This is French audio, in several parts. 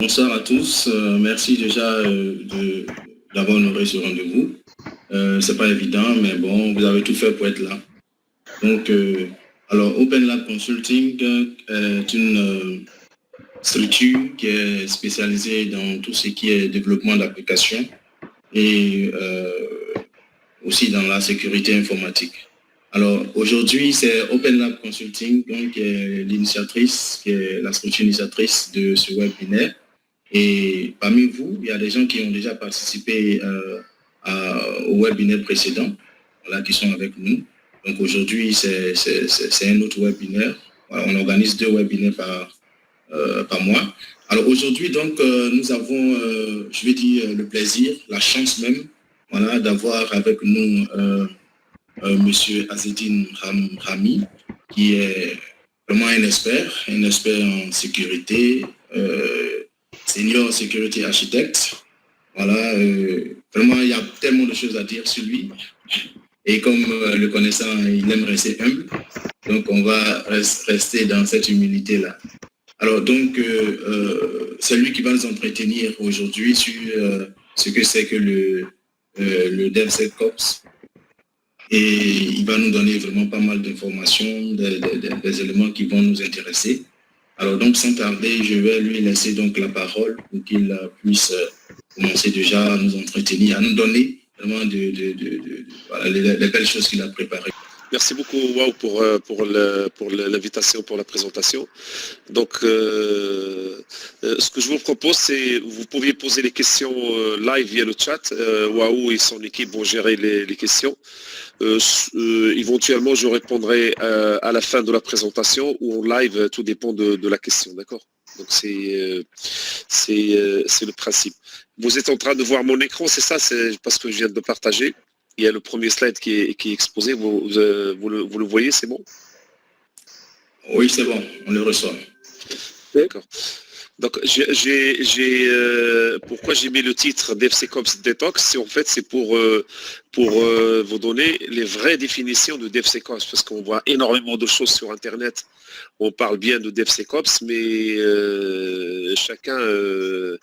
Bonsoir à tous. Merci déjà d'avoir honoré ce rendez-vous. C'est pas évident, mais bon, vous avez tout fait pour être là. Donc, alors, Open Lab Consulting est une structure qui est spécialisée dans tout ce qui est développement d'applications et aussi dans la sécurité informatique. Alors, aujourd'hui, c'est Open Lab Consulting, donc, qui est l'initiatrice, qui est la structure initiatrice de ce webinaire. Et parmi vous, il y a des gens qui ont déjà participé au webinaire précédent, voilà, qui sont avec nous. Donc aujourd'hui, c'est un autre webinaire. Voilà, on organise 2 webinaires par mois. Alors aujourd'hui, donc, nous avons, je vais dire, le plaisir, la chance même, voilà, d'avoir avec nous Monsieur Azzedine Rami, qui est vraiment un expert en sécurité, senior security architect. Voilà, vraiment, il y a tellement de choses à dire sur lui. Et comme le connaissant, il aime rester humble. Donc, on va rester dans cette humilité-là. Alors, donc, c'est lui qui va nous entretenir aujourd'hui sur ce que c'est que le DevSecOps. Et il va nous donner vraiment pas mal d'informations, des éléments qui vont nous intéresser. Alors donc, sans tarder, je vais lui laisser donc la parole pour qu'il puisse commencer déjà à nous entretenir, à nous donner vraiment voilà, les belles choses qu'il a préparées. Merci beaucoup, Wow, pour l'invitation, pour la présentation. Donc, ce que je vous propose, c'est vous pouviez poser les questions live via le chat. Wow et son équipe vont gérer les questions. Éventuellement, je répondrai à la fin de la présentation ou en live, tout dépend de la question, d'accord? Donc, c'est le principe. Vous êtes en train de voir mon écran, c'est ça? C'est parce que je viens de partager. Il y a le premier slide qui est exposé. Vous le voyez, c'est bon? Oui, c'est bon, on le reçoit. D'accord. Donc, pourquoi j'ai mis le titre DevSecOps Detox? En fait, c'est pour vous donner les vraies définitions de DevSecOps, parce qu'on voit énormément de choses sur Internet. On parle bien de DevSecOps, mais chacun le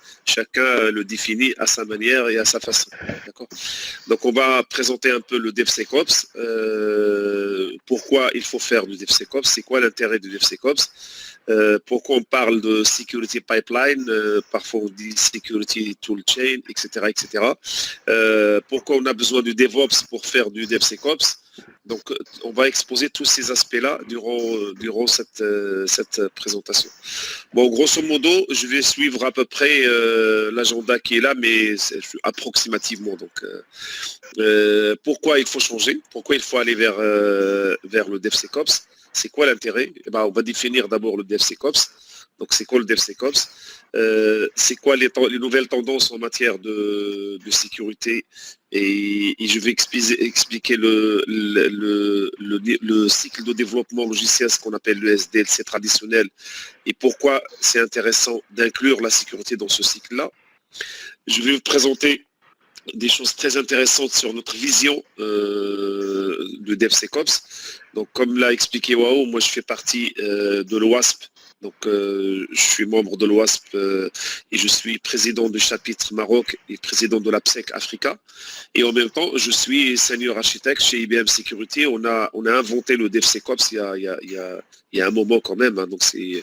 définit à sa manière et à sa façon. D'accord. Donc, on va présenter un peu le DevSecOps. Pourquoi il faut faire du DevSecOps? C'est quoi l'intérêt du DevSecOps? Pourquoi on parle de security pipeline, parfois on dit security toolchain, etc. etc. Pourquoi on a besoin du DevOps pour faire du DevSecOps? Donc on va exposer tous ces aspects-là durant cette présentation. Bon, grosso modo, je vais suivre à peu près l'agenda qui est là, mais approximativement. Donc, pourquoi il faut changer? Pourquoi il faut aller vers le DevSecOps? C'est quoi l'intérêt? Eh ben, on va définir d'abord le DevSecOps. Donc, c'est quoi le DevSecOps? C'est quoi les nouvelles tendances en matière de sécurité? Et je vais expliquer le cycle de développement logiciel, ce qu'on appelle le SDLC traditionnel, et pourquoi c'est intéressant d'inclure la sécurité dans ce cycle-là. Je vais vous présenter des choses très intéressantes sur notre vision de DevSecOps. Donc, comme l'a expliqué Wao, moi je fais partie de l'OWASP. Donc, je suis membre de l'OWASP et je suis président du chapitre Maroc et président de l'APSEC Africa. Et en même temps, je suis senior architecte chez IBM Security. On a inventé le DevSecOps il y a un moment quand même. Hein, donc et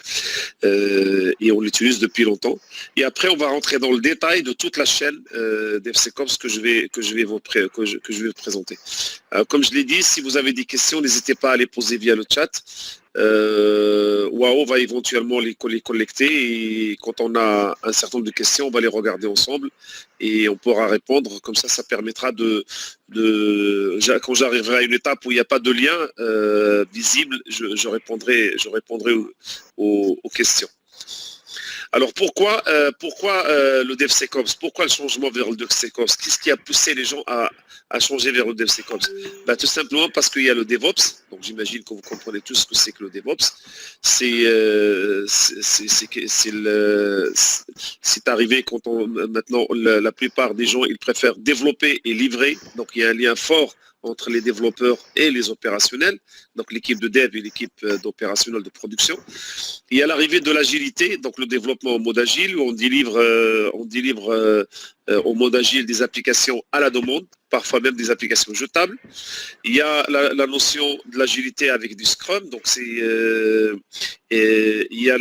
on l'utilise depuis longtemps. Et après, on va rentrer dans le détail de toute la chaîne DevSecOps que je vais vous présenter. Alors, comme je l'ai dit, si vous avez des questions, n'hésitez pas à les poser via le chat. Wao va éventuellement les collecter et quand on a un certain nombre de questions, on va les regarder ensemble et on pourra répondre. Comme ça permettra quand j'arriverai à une étape où il n'y a pas de lien visible, je répondrai aux questions. Alors pourquoi le DevSecOps? Pourquoi le changement vers le DevSecOps? Qu'est-ce qui a poussé les gens à changer vers le DevSecOps? Tout simplement parce qu'il y a le DevOps. Donc j'imagine que vous comprenez tous ce que c'est que le DevOps. C'est arrivé maintenant la plupart des gens ils préfèrent développer et livrer. Donc il y a un lien fort entre les développeurs et les opérationnels, donc l'équipe de dev et l'équipe d'opérationnel de production. Il y a l'arrivée de l'agilité, donc le développement en mode agile, où on délivre au mode agile des applications à la demande, parfois même des applications jetables. Il y a la notion de l'agilité avec du Scrum, donc il y a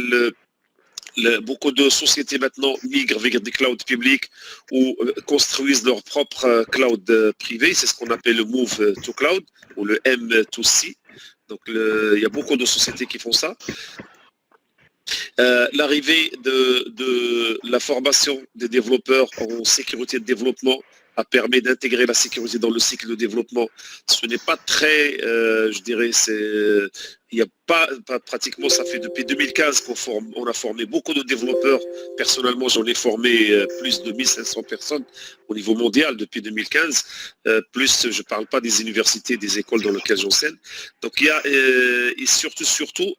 beaucoup de sociétés maintenant migrent vers des clouds publics ou construisent leur propre cloud privé. C'est ce qu'on appelle le Move to Cloud ou le M2C. Donc, il y a beaucoup de sociétés qui font ça. L'arrivée de la formation des développeurs en sécurité de développement a permis d'intégrer la sécurité dans le cycle de développement. Ce n'est pas très, je dirais, il n'y a pas, pratiquement, ça fait depuis 2015 qu'on a formé beaucoup de développeurs. Personnellement, j'en ai formé plus de 1500 personnes au niveau mondial depuis 2015. Plus, je ne parle pas des universités, des écoles dans lesquelles j'enseigne. Donc, il y a, et surtout,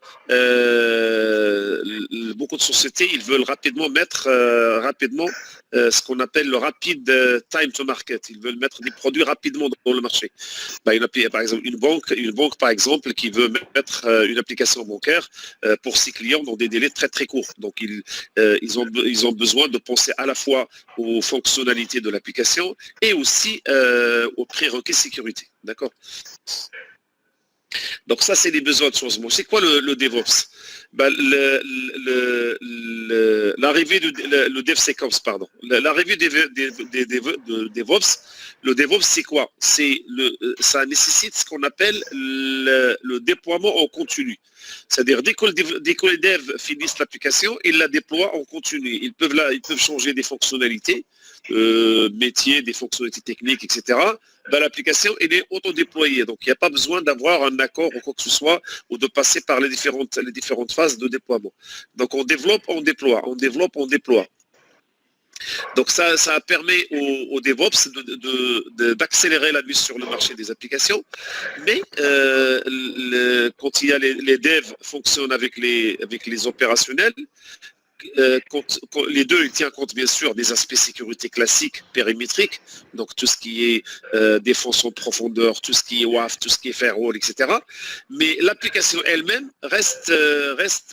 beaucoup de sociétés, ils veulent rapidement mettre ce qu'on appelle le rapide time to market. Ils veulent mettre des produits rapidement dans le marché. Il y a par exemple une banque par exemple qui veut mettre une application bancaire pour ses clients dans des délais très très courts. Donc ils ont besoin de penser à la fois aux fonctionnalités de l'application et aussi aux prérequis sécurité. D'accord ? Donc ça, c'est les besoins de changement. C'est quoi le DevOps ? L'arrivée le DevSecOps, pardon. L'arrivée de DevOps, le DevOps, c'est quoi ? Ça nécessite ce qu'on appelle le déploiement en continu. C'est-à-dire, dès que les devs finissent l'application, ils la déploient en continu. Ils peuvent changer des fonctionnalités, métiers, des fonctionnalités techniques, etc. L'application, elle est auto-déployée. Donc, il n'y a pas besoin d'avoir un accord ou quoi que ce soit ou de passer par les différentes phases de déploiement. Donc, on développe, on déploie, on développe, on déploie. Donc, ça permet aux DevOps d'accélérer la mise sur le marché des applications. Mais quand il y a les devs fonctionnent avec les opérationnels, les deux, ils tiennent compte bien sûr des aspects sécurité classiques, périmétriques, donc tout ce qui est défense en profondeur, tout ce qui est WAF, tout ce qui est firewall, etc. Mais l'application elle-même reste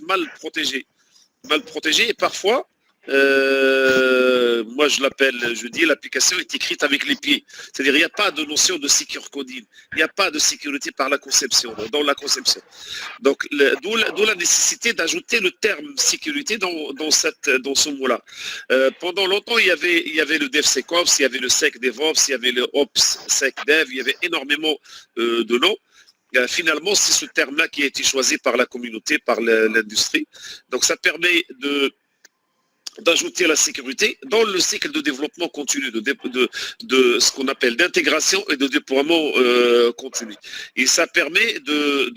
mal protégée. Et parfois, moi je dis l'application est écrite avec les pieds. C'est-à-dire il n'y a pas de notion de secure coding, il n'y a pas de sécurité par la conception, dans la conception. Donc d'où la nécessité d'ajouter le terme sécurité dans ce mot-là. Pendant longtemps il y avait le DevSecOps, il y avait le SecDevOps, il y avait le OpsSecDev, il y avait énormément de noms. Finalement, c'est ce terme-là qui a été choisi par la communauté, par l'industrie. Donc ça permet d'ajouter la sécurité dans le cycle de développement continu, de ce qu'on appelle d'intégration et de déploiement continu. Et ça permet de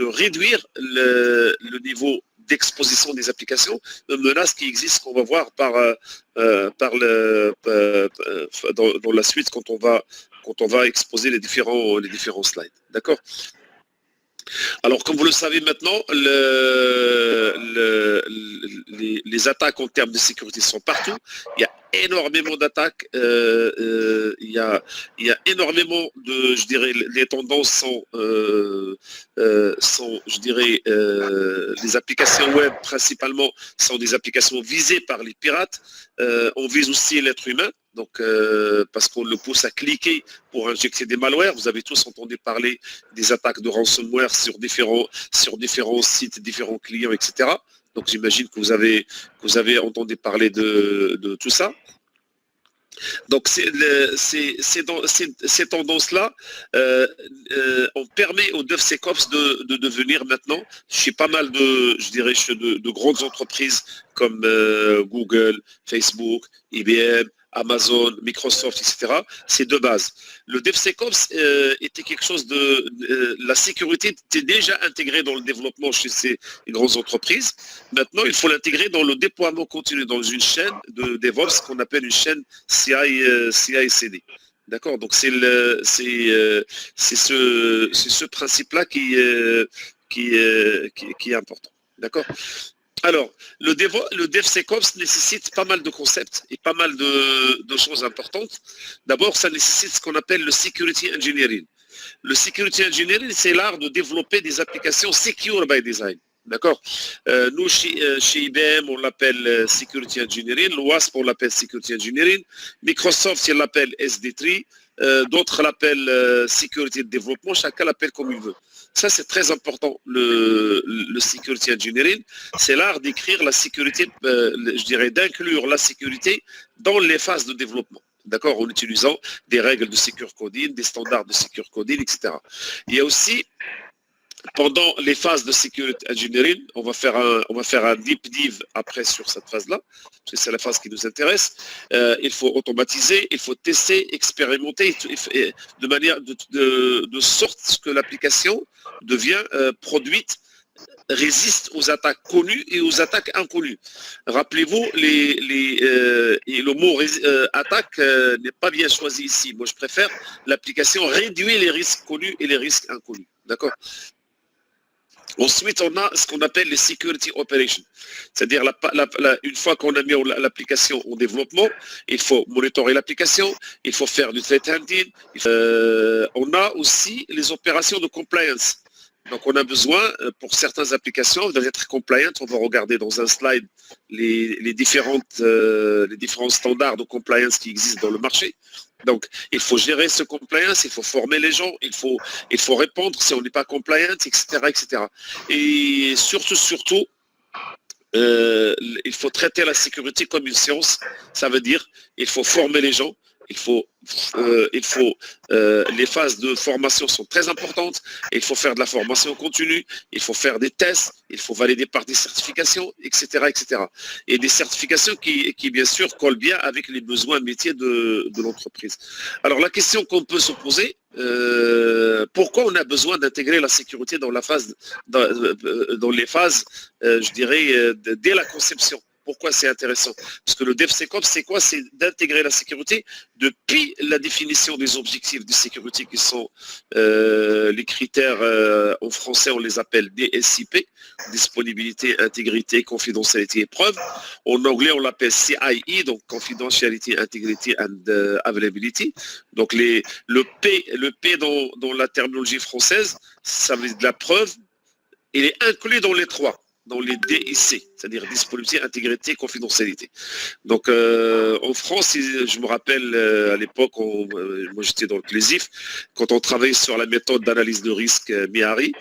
réduire le niveau d'exposition des applications, une menace qui existe qu'on va voir dans la suite quand on va exposer les différents slides. D'accord ? Alors, comme vous le savez maintenant, les attaques en termes de sécurité sont partout. Il y a énormément d'attaques. Il y a énormément de, je dirais, les tendances sont je dirais, les applications web principalement sont des applications visées par les pirates. On vise aussi l'être humain. Donc, parce qu'on le pousse à cliquer pour injecter des malwares. Vous avez tous entendu parler des attaques de ransomware sur différents sites, différents clients, etc. Donc, j'imagine que vous avez entendu parler de tout ça. Donc, ces tendances-là, on permet aux DevSecOps de devenir maintenant, chez pas mal de grandes entreprises comme Google, Facebook, IBM, Amazon, Microsoft, etc. C'est de base. Le DevSecOps était quelque chose la sécurité était déjà intégrée dans le développement chez ces grandes entreprises. Maintenant, il faut l'intégrer dans le déploiement continu, dans une chaîne de DevOps qu'on appelle une chaîne CI/CD. D'accord. Donc c'est ce principe-là qui est important. D'accord. Alors, le DevSecOps nécessite pas mal de concepts et pas mal de choses importantes. D'abord, ça nécessite ce qu'on appelle le Security Engineering. Le Security Engineering, c'est l'art de développer des applications secure by design. D'accord. Nous, chez IBM, on l'appelle Security Engineering. L'OASP, on l'appelle Security Engineering. Microsoft, il l'appelle SD3. D'autres l'appellent Security Développement. Chacun l'appelle comme il veut. Ça, c'est très important, le Security Engineering. C'est l'art d'écrire la sécurité, je dirais, d'inclure la sécurité dans les phases de développement. D'accord, en utilisant des règles de secure coding, des standards de secure coding, etc. Il y a aussi, pendant les phases de security engineering, on va faire un deep dive après sur cette phase-là, parce que c'est la phase qui nous intéresse. Il faut automatiser, il faut tester, expérimenter, de manière de sorte que l'application devient produite, résiste aux attaques connues et aux attaques inconnues. Rappelez-vous, et le mot attaque n'est pas bien choisi ici. Moi, je préfère l'application réduire les risques connus et les risques inconnus. D'accord ? Ensuite, on a ce qu'on appelle les security operations. C'est-à-dire, une fois qu'on a mis l'application en développement, il faut monitorer l'application, il faut faire du threat hunting. On a aussi les opérations de compliance. Donc, on a besoin, pour certaines applications, d'être compliant. On va regarder dans un slide les différents standards de compliance qui existent dans le marché. Donc, il faut gérer ce compliance, il faut former les gens, il faut répondre si on n'est pas compliant, etc., etc. Et surtout, il faut traiter la sécurité comme une science. Ça veut dire il faut former les gens. Les phases de formation sont très importantes. Il faut faire de la formation continue, il faut faire des tests, il faut valider par des certifications, etc., etc. Et des certifications qui bien sûr collent bien avec les besoins métiers de l'entreprise. Alors la question qu'on peut se poser, pourquoi on a besoin d'intégrer la sécurité dans les phases, je dirais, dès la conception? Pourquoi c'est intéressant? Parce que le DevSecOps, c'est quoi? C'est d'intégrer la sécurité depuis la définition des objectifs de sécurité qui sont les critères, en français on les appelle DSIP, disponibilité, intégrité, confidentialité et preuve. En anglais on l'appelle CIE, donc Confidentiality, Integrity and Availability. Donc le P dans la terminologie française, ça veut dire de la preuve, il est inclus dans les trois. Dans les DIC, c'est-à-dire disponibilité, intégrité, confidentialité. Donc en France, je me rappelle à l'époque, moi j'étais dans le CLESIF, quand on travaillait sur la méthode d'analyse de risque MIARI,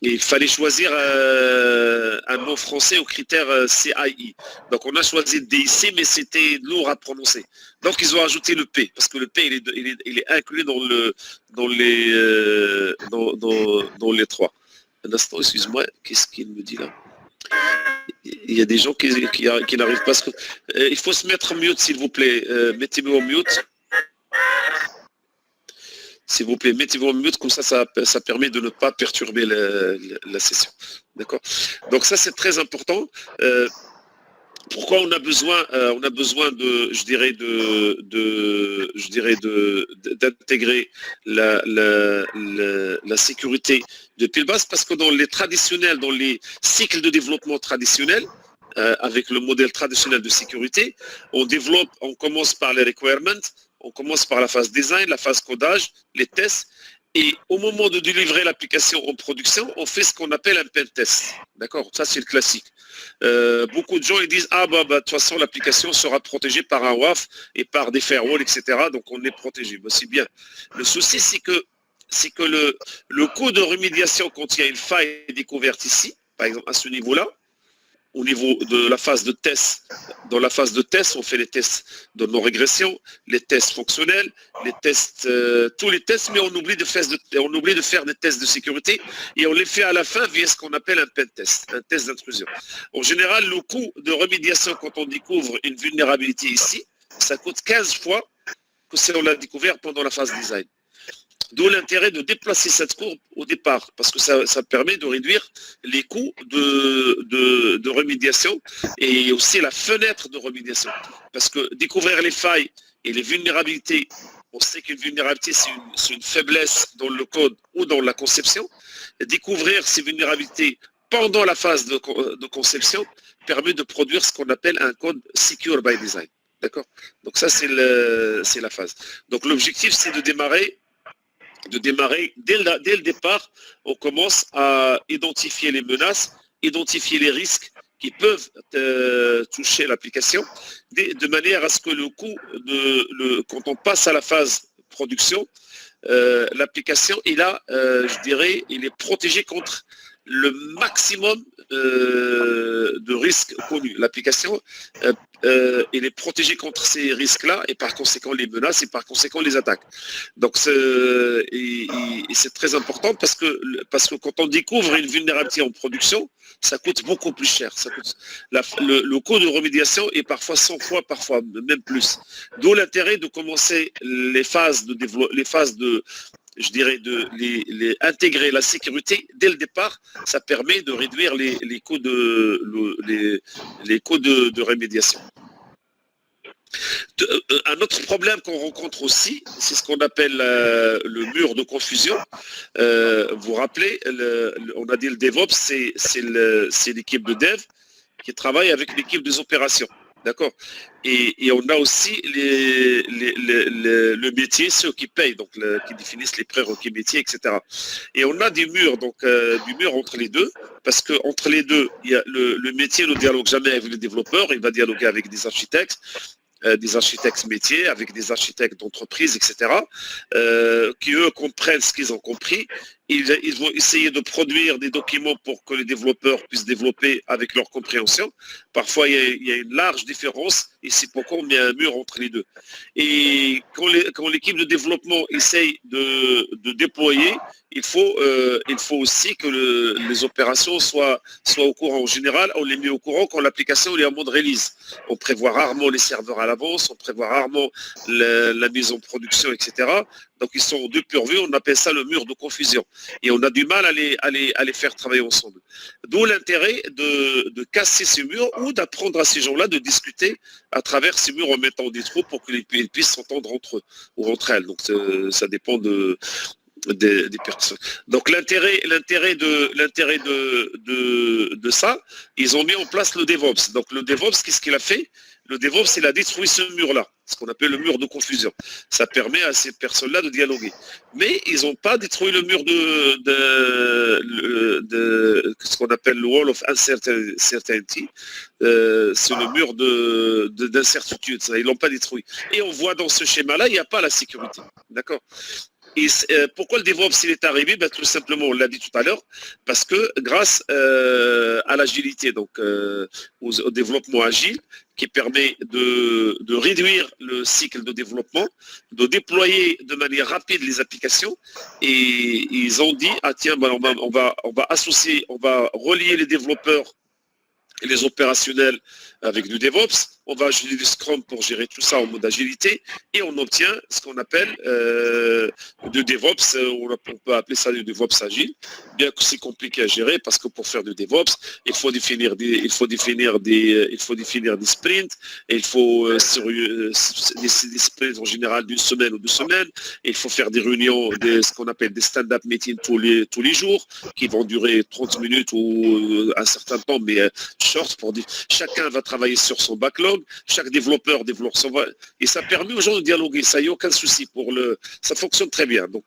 il fallait choisir un nom français au critère CII. Donc on a choisi DIC, mais c'était lourd à prononcer. Donc ils ont ajouté le P, parce que le P il est inclus dans les trois. Un instant, excuse-moi, qu'est-ce qu'il me dit là? Il y a des gens qui n'arrivent pas à se... il faut se mettre en mute, s'il vous plaît. Mettez-vous en mute. S'il vous plaît, mettez-vous en mute, comme ça permet de ne pas perturber la session. D'accord? Donc ça, c'est très important. Pourquoi on a besoin de, je dirais, d'intégrer la sécurité depuis le bas? Parce que dans les cycles de développement traditionnels, avec le modèle traditionnel de sécurité, on commence par les requirements, on commence par la phase design, la phase codage, les tests. Et au moment de délivrer l'application en production, on fait ce qu'on appelle un pen test. D'accord? Ça, c'est le classique. Beaucoup de gens ils disent de toute façon l'application sera protégée par un WAF et par des firewalls, etc. Donc on est protégé. C'est bien. Le souci c'est que le coût de remédiation quand il y a une faille découverte ici, par exemple à ce niveau-là, au niveau de la phase de test, dans la phase de test, on fait les tests de non-régression, les tests fonctionnels, les tests, tous les tests, mais on oublie de faire des tests de sécurité et on les fait à la fin via ce qu'on appelle un pen test, un test d'intrusion. En général, le coût de remédiation quand on découvre une vulnérabilité ici, ça coûte 15 fois que si on l'a découvert pendant la phase design. D'où l'intérêt de déplacer cette courbe au départ, parce que ça permet de réduire les coûts de remédiation et aussi la fenêtre de remédiation. Parce que découvrir les failles et les vulnérabilités, on sait qu'une vulnérabilité, c'est une faiblesse dans le code ou dans la conception. Et découvrir ces vulnérabilités pendant la phase de conception permet de produire ce qu'on appelle un code secure by design. D'accord? Donc ça, c'est la phase. Donc l'objectif, c'est de démarrer dès le départ, on commence à identifier les menaces, identifier les risques qui peuvent toucher l'application, de manière à ce que le coût, quand on passe à la phase production, l'application, je dirais, il est protégé contre le maximum de risques connus. L'application, il est protégé contre ces risques-là et par conséquent les menaces et par conséquent les attaques. Donc c'est très important parce que quand on découvre une vulnérabilité en production, ça coûte beaucoup plus cher. Le coût de remédiation est parfois 100 fois, parfois même plus. D'où l'intérêt de commencer les phases de je dirais, intégrer la sécurité dès le départ. Ça permet de réduire les coûts de rémédiation. Un autre problème qu'on rencontre aussi, c'est ce qu'on appelle le mur de confusion. Vous vous rappelez, on a dit le DevOps, c'est l'équipe de dev qui travaille avec l'équipe des opérations. D'accord. Et on a aussi le métier, ceux qui payent, donc qui définissent les prérequis métiers, etc. Et on a des murs, donc du mur entre les deux, parce que entre les deux, il y a le métier ne dialogue jamais avec les développeurs, il va dialoguer avec des architectes métiers, avec des architectes d'entreprise, etc., qui eux comprennent ce qu'ils ont compris. Ils vont essayer de produire des documents pour que les développeurs puissent développer avec leur compréhension. Parfois, il y a une large différence et c'est pourquoi on met un mur entre les deux. Et quand l'équipe de développement essaye de déployer, il faut aussi que les opérations soient au courant. En général, on les met au courant quand l'application est en mode release. On prévoit rarement les serveurs à l'avance, on prévoit rarement la mise en production, etc. Donc ils sont dépourvus, on appelle ça le mur de confusion. Et on a du mal à les faire travailler ensemble. D'où l'intérêt de casser ces murs ou d'apprendre à ces gens-là de discuter à travers ces murs en mettant des trous pour qu'ils puissent s'entendre entre eux ou entre elles. Donc ça dépend des personnes. Donc l'intérêt de ça, ils ont mis en place le DevOps. Donc le DevOps, qu'est-ce qu'il a fait? Le DevOps, il a détruit ce mur-là, ce qu'on appelle le mur de confusion. Ça permet à ces personnes-là de dialoguer. Mais ils n'ont pas détruit le mur de ce qu'on appelle le Wall of Uncertainty. C'est le mur d'incertitude. Ils ne l'ont pas détruit. Et on voit dans ce schéma-là, il n'y a pas la sécurité. D'accord? Et pourquoi le DevOps il est arrivé? Tout simplement, on l'a dit tout à l'heure, parce que grâce à l'agilité, donc au développement agile, qui permet de réduire le cycle de développement, de déployer de manière rapide les applications, et ils ont dit, ah tiens, on va associer, on va relier les développeurs et les opérationnels avec du DevOps, on va ajouter du Scrum pour gérer tout ça en mode agilité et on obtient ce qu'on appelle du DevOps, on peut appeler ça du DevOps agile, bien que c'est compliqué à gérer parce que pour faire du DevOps, il faut définir des sprints, et il faut des sprints en général d'une semaine ou 2 semaines, et il faut faire des réunions, ce qu'on appelle des stand-up meetings tous les jours, qui vont durer 30 minutes ou un certain temps, mais short, pour dire chacun va travailler sur son backlog, chaque développeur développe son... Et ça permet aux gens de dialoguer, ça n'y a aucun souci. Ça fonctionne très bien. Donc,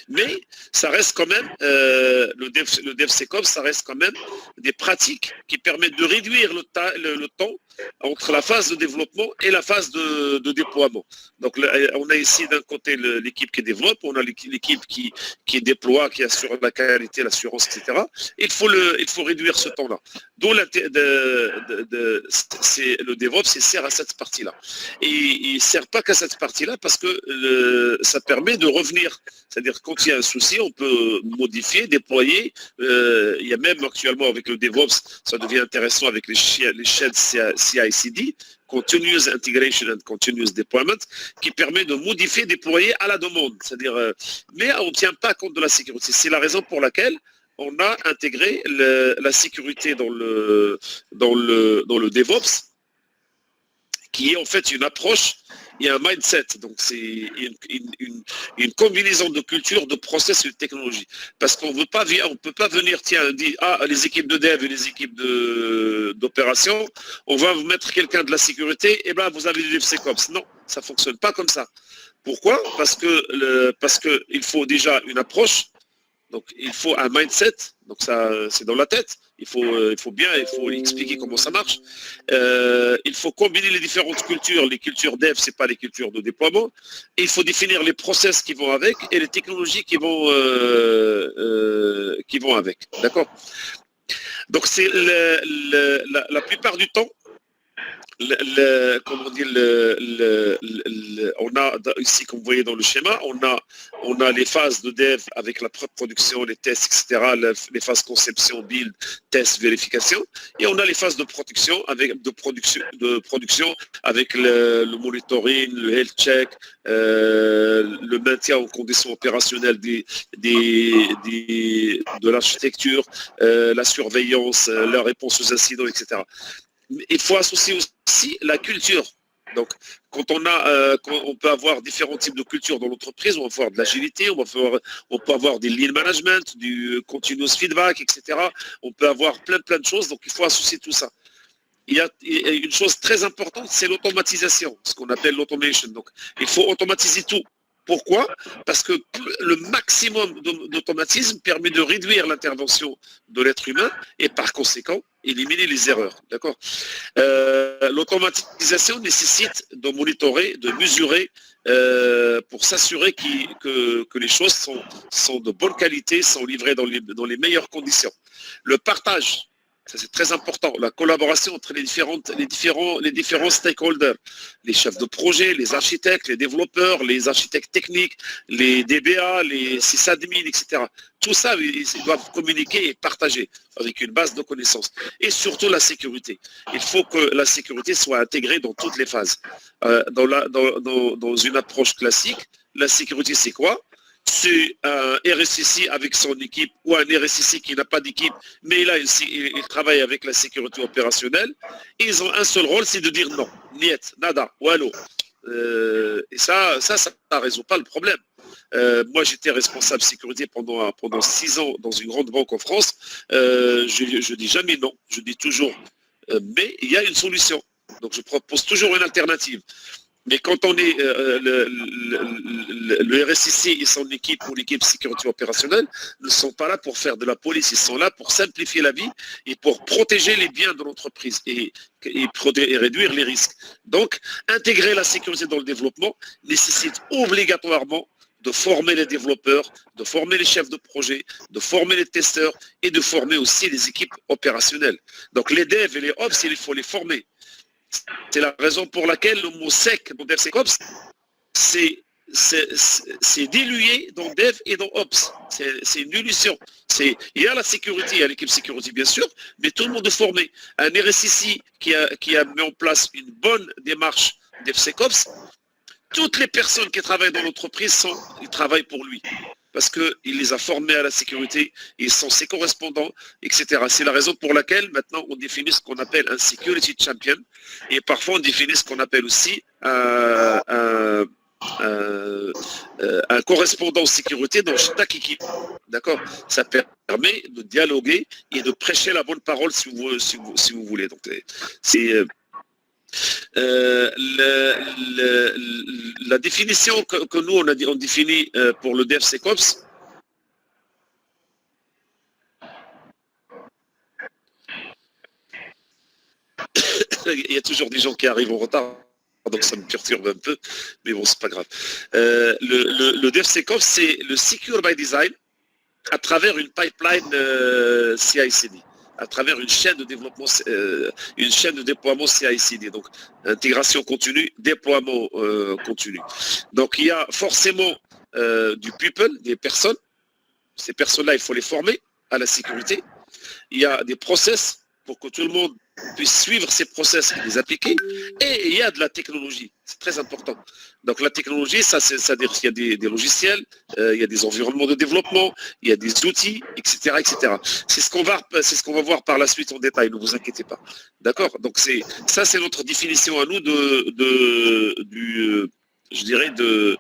mais ça reste quand même, le DevSecOps, ça reste quand même des pratiques qui permettent de réduire le temps entre la phase de développement et la phase de déploiement. Donc on a ici d'un côté l'équipe qui développe, on a l'équipe qui déploie, qui assure la qualité, l'assurance, etc. Il faut réduire ce temps-là. D'où le DevOps, il sert à cette partie-là. Et il ne sert pas qu'à cette partie-là parce que ça permet de revenir. C'est-à-dire quand il y a un souci, on peut modifier, déployer. Il y a même actuellement avec le DevOps, ça devient intéressant avec les chaînes CI/CD, Continuous Integration and Continuous Deployment, qui permet de modifier, déployer à la demande. C'est-à-dire, mais on ne tient pas compte de la sécurité. C'est la raison pour laquelle on a intégré la sécurité dans le DevOps, qui est en fait une approche il y a un mindset. Donc, c'est une combinaison de culture, de process et de technologie. Parce qu'on ne peut pas venir, tiens, dire, les équipes de dev et les équipes d'opération, on va vous mettre quelqu'un de la sécurité, et ben vous avez du DevSecOps. Non, ça ne fonctionne pas comme ça. Pourquoi? Parce que il faut déjà une approche. Donc, il faut un mindset, donc ça, c'est dans la tête. Il faut expliquer comment ça marche. Il faut combiner les différentes cultures. Les cultures dev, c'est pas les cultures de déploiement. Et il faut définir les process qui vont avec et les technologies qui vont avec. D'accord? Donc, c'est la plupart du temps, comment dire, on a ici, comme vous voyez dans le schéma, on a les phases de dev avec la production, les tests, etc., les phases conception, build, test, vérification, et on a les phases de production avec le monitoring, le health check, le maintien en conditions opérationnelles de l'architecture, la surveillance, la réponse aux incidents, etc. Il faut associer aussi la culture. Donc, quand on peut avoir différents types de cultures dans l'entreprise, on va avoir de l'agilité, on peut avoir du lean management, du continuous feedback, etc. On peut avoir plein de choses, donc il faut associer tout ça. Il y a une chose très importante, c'est l'automatisation, ce qu'on appelle l'automation. Donc, il faut automatiser tout. Pourquoi? Parce que le maximum d'automatisme permet de réduire l'intervention de l'être humain et par conséquent, éliminer les erreurs. D'accord? L'automatisation nécessite de monitorer, de mesurer pour s'assurer que les choses sont de bonne qualité, sont livrées dans les meilleures conditions. Le partage. Ça, c'est très important. La collaboration entre les différents stakeholders, les chefs de projet, les architectes, les développeurs, les architectes techniques, les DBA, les sysadmins, etc. Tout ça, ils doivent communiquer et partager avec une base de connaissances. Et surtout la sécurité. Il faut que la sécurité soit intégrée dans toutes les phases. Dans une approche classique, la sécurité, c'est quoi? C'est un RSSI avec son équipe ou un RSSI qui n'a pas d'équipe, mais là, il travaille avec la sécurité opérationnelle. Ils ont un seul rôle, c'est de dire non, niet, nada, ou allo. Et ça ne résout pas le problème. Moi, j'étais responsable sécurité pendant 6 ans dans une grande banque en France. Je dis jamais non, je dis toujours mais il y a une solution. Donc, je propose toujours une alternative. Mais quand on est le RSIC et son équipe ou l'équipe sécurité opérationnelle ne sont pas là pour faire de la police, ils sont là pour simplifier la vie et pour protéger les biens de l'entreprise et réduire les risques. Donc, intégrer la sécurité dans le développement nécessite obligatoirement de former les développeurs, de former les chefs de projet, de former les testeurs et de former aussi les équipes opérationnelles. Donc, les devs et les ops, il faut les former. C'est la raison pour laquelle le mot sec dans DevSecOps, c'est dilué dans Dev et dans Ops. C'est une dilution. Il y a la sécurité, il y a l'équipe sécurité bien sûr, mais tout le monde est formé. Un RSSI qui a mis en place une bonne démarche DevSecOps, toutes les personnes qui travaillent dans l'entreprise, ils travaillent pour lui. Parce qu'il les a formés à la sécurité, ils sont ses correspondants, etc. C'est la raison pour laquelle maintenant on définit ce qu'on appelle un security champion et parfois on définit ce qu'on appelle aussi un correspondant sécurité dans chaque équipe. D'accord? Ça permet de dialoguer et de prêcher la bonne parole si vous voulez. Donc, la définition que nous on définit pour le DevSecOps, il y a toujours des gens qui arrivent en retard, donc ça me perturbe un peu, mais bon, c'est pas grave. Le DevSecOps, c'est le Secure by Design à travers une pipeline CI/CD. À travers une chaîne de déploiement CI/CD, donc intégration continue, déploiement continu. Donc il y a forcément du people, des personnes. Ces personnes-là, il faut les former à la sécurité. Il y a des process pour que tout le monde puisse suivre ces process et les appliquer. Et il y a de la technologie, c'est très important. Donc la technologie, c'est-à-dire qu'il y a des logiciels, il y a des environnements de développement, il y a des outils, etc., etc. C'est ce qu'on va voir par la suite en détail, ne vous inquiétez pas. D'accord? Donc c'est notre définition à nous je dirais du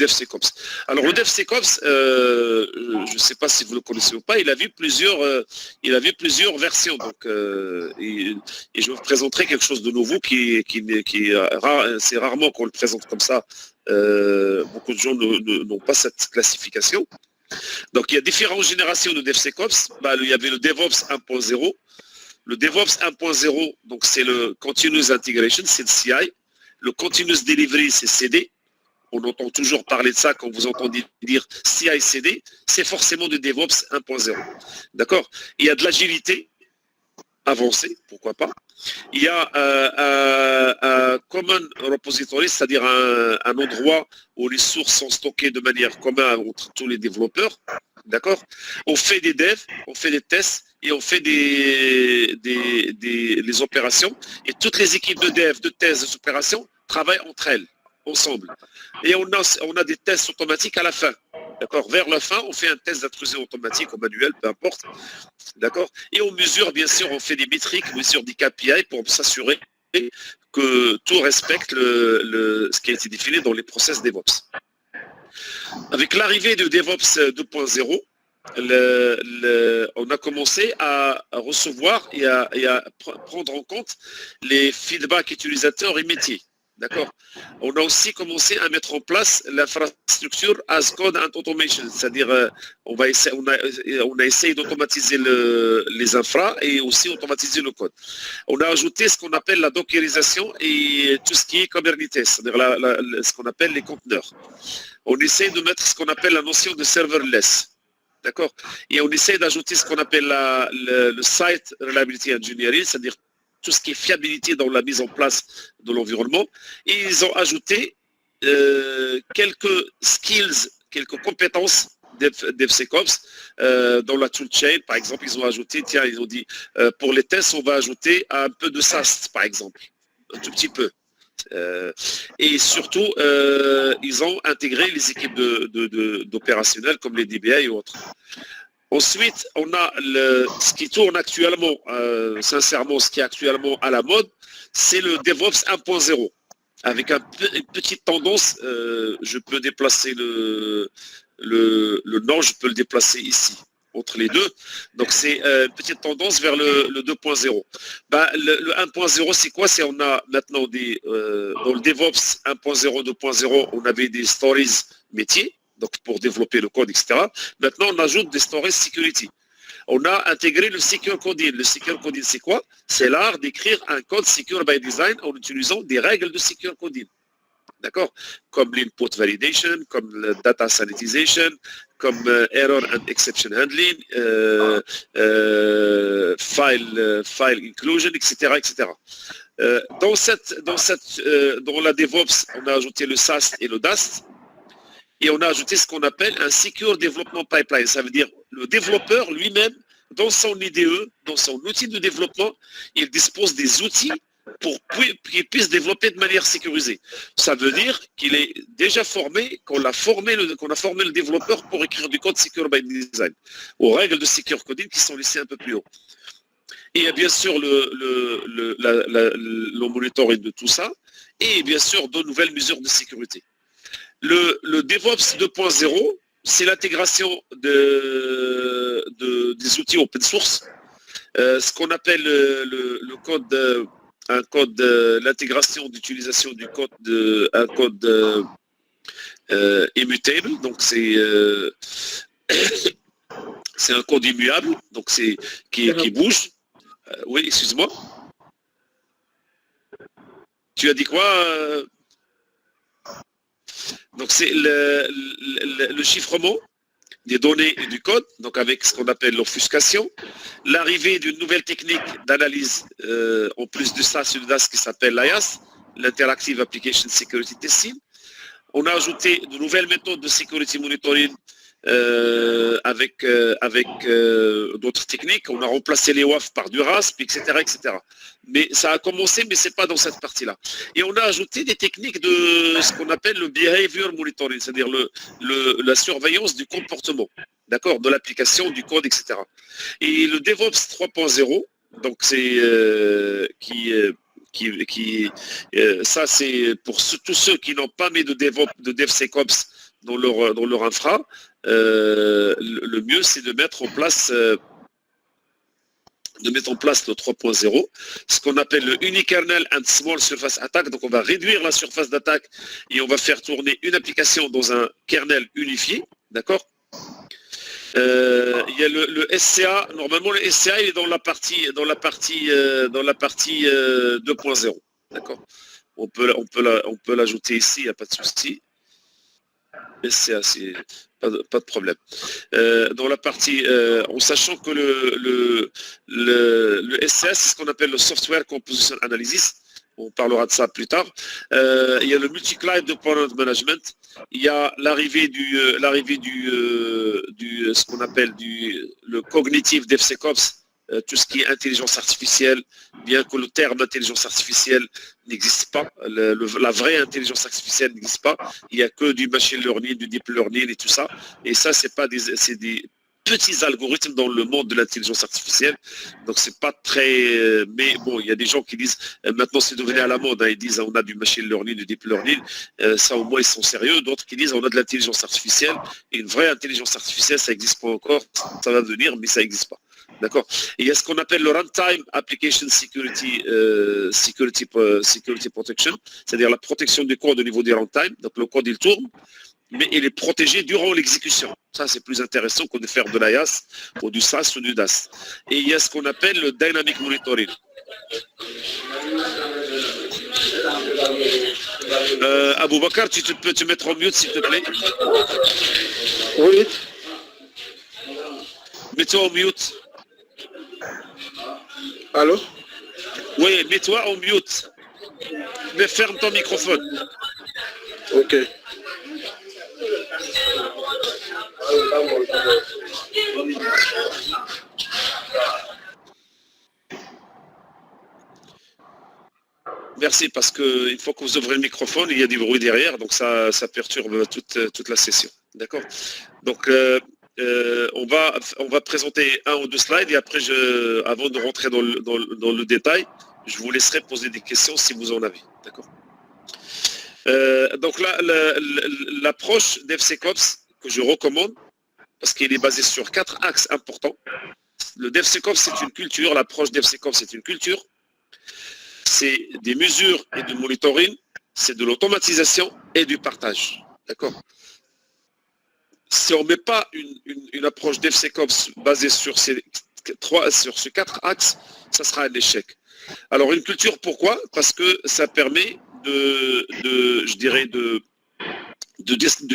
DevSecOps. Alors le DevSecOps, je ne sais pas si vous le connaissez ou pas, il a vu plusieurs versions. Donc, et je vous présenterai quelque chose de nouveau c'est rarement qu'on le présente comme ça. Beaucoup de gens n'ont pas cette classification. Donc il y a différentes générations de DevSecOps. Il y avait le DevOps 1.0. Le DevOps 1.0, donc c'est le Continuous Integration, c'est le CI. Le Continuous Delivery, c'est CD. On entend toujours parler de ça quand vous entendez dire CI/CD. C'est forcément du DevOps 1.0. D'accord? Il y a de l'agilité avancée, pourquoi pas. Il y a un Common Repository, c'est-à-dire un endroit où les sources sont stockées de manière commune entre tous les développeurs. D'accord? On fait des devs, on fait des tests et on fait les opérations. Et toutes les équipes de dev, de tests, d'opérations travaillent entre elles, ensemble. Et on a des tests automatiques à la fin. D'accord? Vers la fin, on fait un test d'intrusion automatique ou manuel, peu importe. D'accord? Et on mesure, bien sûr, on fait des métriques, on mesure des KPI pour s'assurer que tout respecte ce qui a été défini dans les process DevOps. Avec l'arrivée de DevOps 2.0, on a commencé à recevoir et à prendre en compte les feedbacks utilisateurs et métiers. D'accord. On a aussi commencé à mettre en place l'infrastructure as code and automation, c'est-à-dire on a essayé d'automatiser les infras et aussi automatiser le code. On a ajouté ce qu'on appelle la dockerisation et tout ce qui est Kubernetes, c'est-à-dire ce qu'on appelle les conteneurs. On essaie de mettre ce qu'on appelle la notion de serverless. D'accord. Et on essaie d'ajouter ce qu'on appelle le Site Reliability Engineering, c'est-à-dire tout ce qui est fiabilité dans la mise en place de l'environnement. Et ils ont ajouté quelques skills, quelques compétences DevSecOps dans la toolchain. Par exemple, ils ont dit pour les tests, on va ajouter un peu de SAST, par exemple, un tout petit peu. Et surtout, ils ont intégré les équipes d'opérationnels comme les DBA et autres. Ensuite, on a ce qui tourne actuellement, sincèrement, ce qui est actuellement à la mode, c'est le DevOps 1.0. Avec une petite tendance, je peux déplacer le nom, je peux le déplacer ici, entre les deux. Donc c'est une petite tendance vers le 2.0. Le 1.0, c'est quoi? C'est on a maintenant dans le DevOps 1.0, 2.0, on avait des stories métiers, donc pour développer le code, etc. Maintenant, on ajoute des stories security. On a intégré le secure coding. Le secure coding, c'est quoi? C'est l'art d'écrire un code secure by design en utilisant des règles de secure coding. D'accord? Comme l'input validation, comme le data sanitization, comme error and exception handling, file inclusion, etc., etc. Dans la DevOps, on a ajouté le SAST et le DAST. Et on a ajouté ce qu'on appelle un Secure Development Pipeline. Ça veut dire le développeur lui-même, dans son IDE, dans son outil de développement, il dispose des outils pour qu'il puisse développer de manière sécurisée. Ça veut dire qu'il est déjà formé, qu'on a formé le développeur pour écrire du code Secure by Design, aux règles de Secure Coding qui sont laissées un peu plus haut. Et il y a bien sûr le monitoring de tout ça, et bien sûr de nouvelles mesures de sécurité. Le DevOps 2.0, c'est l'intégration des outils open source, ce qu'on appelle le code, l'intégration d'utilisation du code, un code immutable, donc c'est un code immuable, donc c'est qui bouge. Oui, excuse-moi. Tu as dit quoi Donc c'est le chiffrement des données et du code, donc avec ce qu'on appelle l'obfuscation, l'arrivée d'une nouvelle technique d'analyse en plus de ça, sur DAS qui s'appelle l'IAS, l'Interactive Application Security Testing. On a ajouté de nouvelles méthodes de security monitoring avec d'autres techniques. On a remplacé les WAF par du RASP, etc., etc. Mais ça a commencé, mais c'est pas dans cette partie-là. Et on a ajouté des techniques de ce qu'on appelle le behavior monitoring, c'est-à-dire la surveillance du comportement, d'accord, de l'application, du code, etc. Et le DevOps 3.0, donc c'est ça c'est pour tous ceux qui n'ont pas mis de DevOps, de DevSecOps dans leur infra. Le mieux c'est de mettre en place le 3.0, ce qu'on appelle le Unikernel and Small Surface Attack. Donc on va réduire la surface d'attaque et on va faire tourner une application dans un kernel unifié, d'accord. Il y a le SCA. Normalement, le SCA il est dans la partie 2.0. D'accord. On peut l'ajouter ici, il n'y a pas de souci. SCA, c'est pas de problème. Dans la partie, en sachant que le SCA, c'est ce qu'on appelle le Software Composition Analysis. On parlera de ça plus tard. Il y a le Multi-Cloud Deployment Management. Il y a l'arrivée du ce qu'on appelle le Cognitive DevSecOps, tout ce qui est intelligence artificielle, bien que le terme intelligence artificielle n'existe pas, la vraie intelligence artificielle n'existe pas. Il n'y a que du machine learning, du deep learning et tout ça. Et ça, c'est des petits algorithmes dans le monde de l'intelligence artificielle, donc c'est pas très, mais bon, il y a des gens qui disent maintenant c'est devenu à la mode, hein, ils disent on a du machine learning, du deep learning, ça au moins ils sont sérieux. D'autres qui disent on a de l'intelligence artificielle, et une vraie intelligence artificielle ça n'existe pas encore, ça va venir mais ça n'existe pas, d'accord. Et il y a ce qu'on appelle le runtime application security protection, c'est-à-dire la protection du code au niveau des runtime. Donc le code il tourne, mais il est protégé durant l'exécution. Ça, c'est plus intéressant que de faire de l'IaaS ou du SaaS ou du DaaS. Et il y a ce qu'on appelle le Dynamic Monitoring. Aboubakar, tu peux te mettre en mute, s'il te plaît? Oui. Mets-toi en mute. Allô? Oui, mets-toi en mute. Mais ferme ton microphone. Ok. Merci, parce que une fois que vous ouvrez le microphone, il y a du bruit derrière, donc ça perturbe toute la session. D'accord. Donc on va présenter un ou deux slides et après, avant de rentrer dans le détail, je vous laisserai poser des questions si vous en avez. D'accord. Donc là, l'approche DevSecOps que je recommande, parce qu'il est basé sur 4 axes importants. Le DevSecOps, c'est une culture. L'approche DevSecOps, c'est une culture. C'est des mesures et du monitoring. C'est de l'automatisation et du partage. D'accord. Si on ne met pas une approche DevSecOps basée sur ces 4 axes, ça sera un échec. Alors, une culture, pourquoi? Parce que ça permet de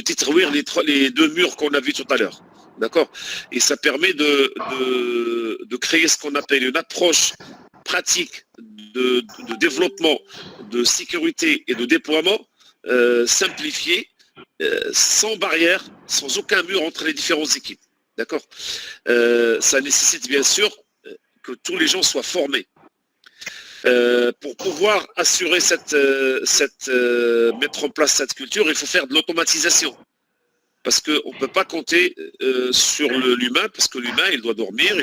détruire les 2 murs qu'on a vus tout à l'heure. D'accord. Et ça permet de créer ce qu'on appelle une approche pratique de développement, de sécurité et de déploiement simplifiée, sans barrière, sans aucun mur entre les différentes équipes. D'accord. Ça nécessite bien sûr que tous les gens soient formés. Pour pouvoir assurer mettre en place cette culture, il faut faire de l'automatisation. Parce qu'on ne peut pas compter sur l'humain, parce que l'humain, il doit dormir,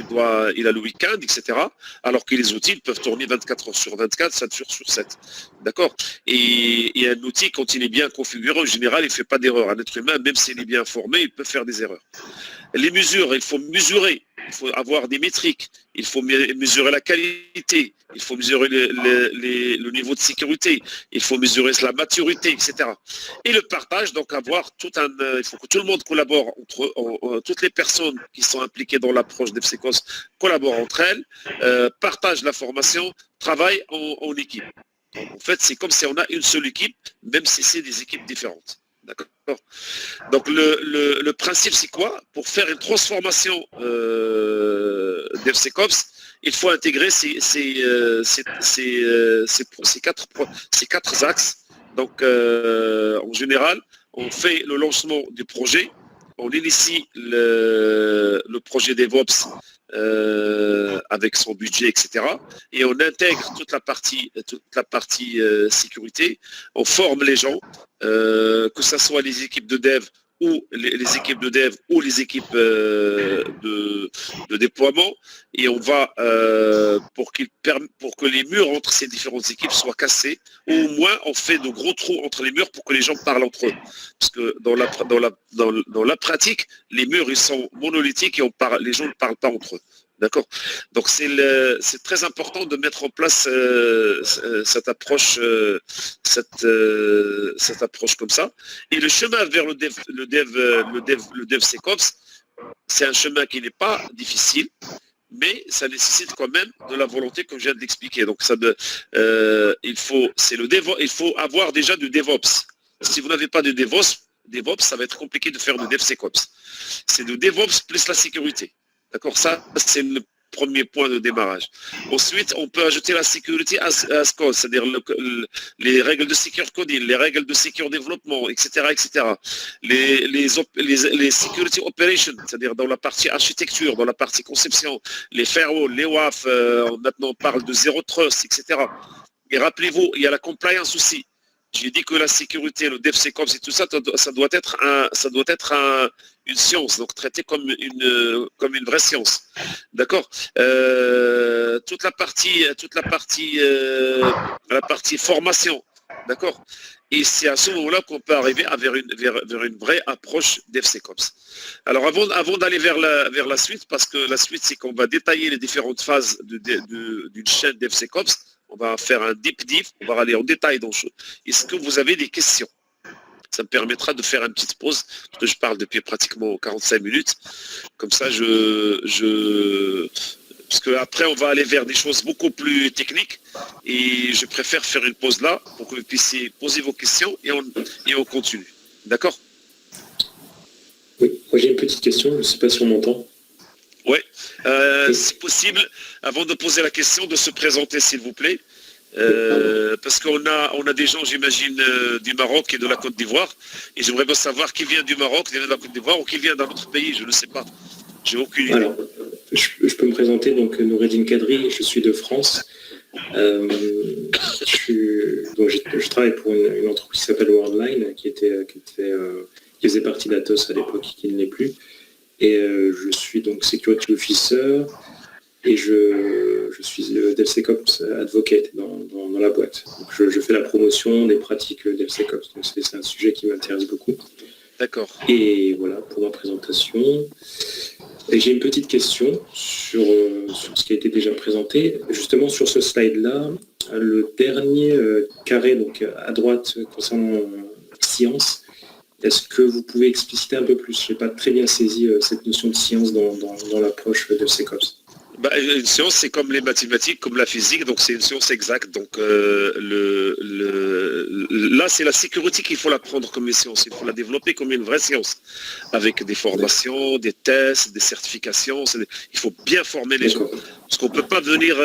il a le week-end, etc. Alors que les outils peuvent tourner 24 heures sur 24, 7 jours sur 7. D'accord. Et un outil, quand il est bien configuré, en général, il ne fait pas d'erreur. Un être humain, même s'il est bien formé, il peut faire des erreurs. Les mesures, il faut mesurer, il faut avoir des métriques, il faut mesurer la qualité, il faut mesurer le niveau de sécurité, il faut mesurer la maturité, etc. Et le partage, donc avoir il faut que tout le monde collabore toutes les personnes qui sont impliquées dans l'approche DevSecOps collaborent entre elles, partagent l'information, travaillent en équipe. En fait, c'est comme si on a une seule équipe, même si c'est des équipes différentes. D'accord. Donc le principe, c'est quoi? Pour faire une transformation DevSecOps, il faut intégrer ces 4 axes. Donc en général, on fait le lancement du projet, on initie le projet DevOps avec son budget, etc. Et on intègre toute la partie sécurité. On forme les gens, que ce soit les équipes de dev ou les équipes de dev ou les équipes de déploiement, et on va pour que les murs entre ces différentes équipes soient cassés, ou au moins on fait de gros trous entre les murs pour que les gens parlent entre eux, parce que dans la pratique, les murs ils sont monolithiques et les gens ne parlent pas entre eux. D'accord. Donc c'est très important de mettre en place cette approche comme ça. Et le chemin vers le DevSecOps, c'est un chemin qui n'est pas difficile, mais ça nécessite quand même de la volonté, comme je viens de l'expliquer. Donc il faut avoir déjà du DevOps. Si vous n'avez pas de DevOps, ça va être compliqué de faire du DevSecOps. C'est du DevOps plus la sécurité. D'accord, ça c'est le premier point de démarrage. Ensuite, on peut ajouter la sécurité as code, c'est-à-dire les règles de secure coding, les règles de secure développement, etc., etc. Les security operations, c'est-à-dire dans la partie architecture, dans la partie conception, les firewalls, les WAF, maintenant on parle de zero trust, etc. Et rappelez-vous, il y a la compliance aussi. J'ai dit que la sécurité, le DevSecOps et tout ça, ça doit être une science, donc traité comme une vraie science. D'accord. Toute la partie formation. D'accord. Et c'est à ce moment-là qu'on peut arriver vers une vraie approche DevSecOps. Alors avant d'aller vers la suite, parce que la suite c'est qu'on va détailler les différentes phases d'une chaîne DevSecOps. On va faire un deep dive, on va aller en détail dans ce. Est-ce que vous avez des questions? Ça me permettra de faire une petite pause, parce que je parle depuis pratiquement 45 minutes. Comme ça, parce qu'après, on va aller vers des choses beaucoup plus techniques. Et je préfère faire une pause là, pour que vous puissiez poser vos questions et on continue. D'accord? Oui, moi j'ai une petite question, je ne sais pas si on m'entend. Oui, si possible, avant de poser la question, de se présenter s'il vous plaît, parce qu'on a des gens, j'imagine, du Maroc et de la Côte d'Ivoire, et j'aimerais bien savoir qui vient du Maroc, qui vient de la Côte d'Ivoire, ou qui vient d'un autre pays, je ne sais pas, j'ai aucune idée. Alors, je peux me présenter, donc Noureddin Kadri, je suis de France. Je travaille pour une entreprise qui s'appelle Worldline, qui faisait partie d'Atos à l'époque, qui ne l'est plus. Et je suis donc Security Officer et je suis le DevSecOps Advocate dans la boîte. Donc je fais la promotion des pratiques DevSecOps. Donc c'est un sujet qui m'intéresse beaucoup. D'accord. Et voilà pour ma présentation. Et j'ai une petite question sur ce qui a été déjà présenté. Justement sur ce slide-là, le dernier carré donc à droite concernant science. Est-ce que vous pouvez expliciter un peu plus? Je n'ai pas très bien saisi cette notion de science dans l'approche de SecOps. Une science, c'est comme les mathématiques, comme la physique, donc c'est une science exacte. Donc là, c'est la sécurité qu'il faut la prendre comme une science. Il faut la développer comme une vraie science, avec des formations, des tests, des certifications. Il faut bien former les gens. Parce qu'on ne peut pas venir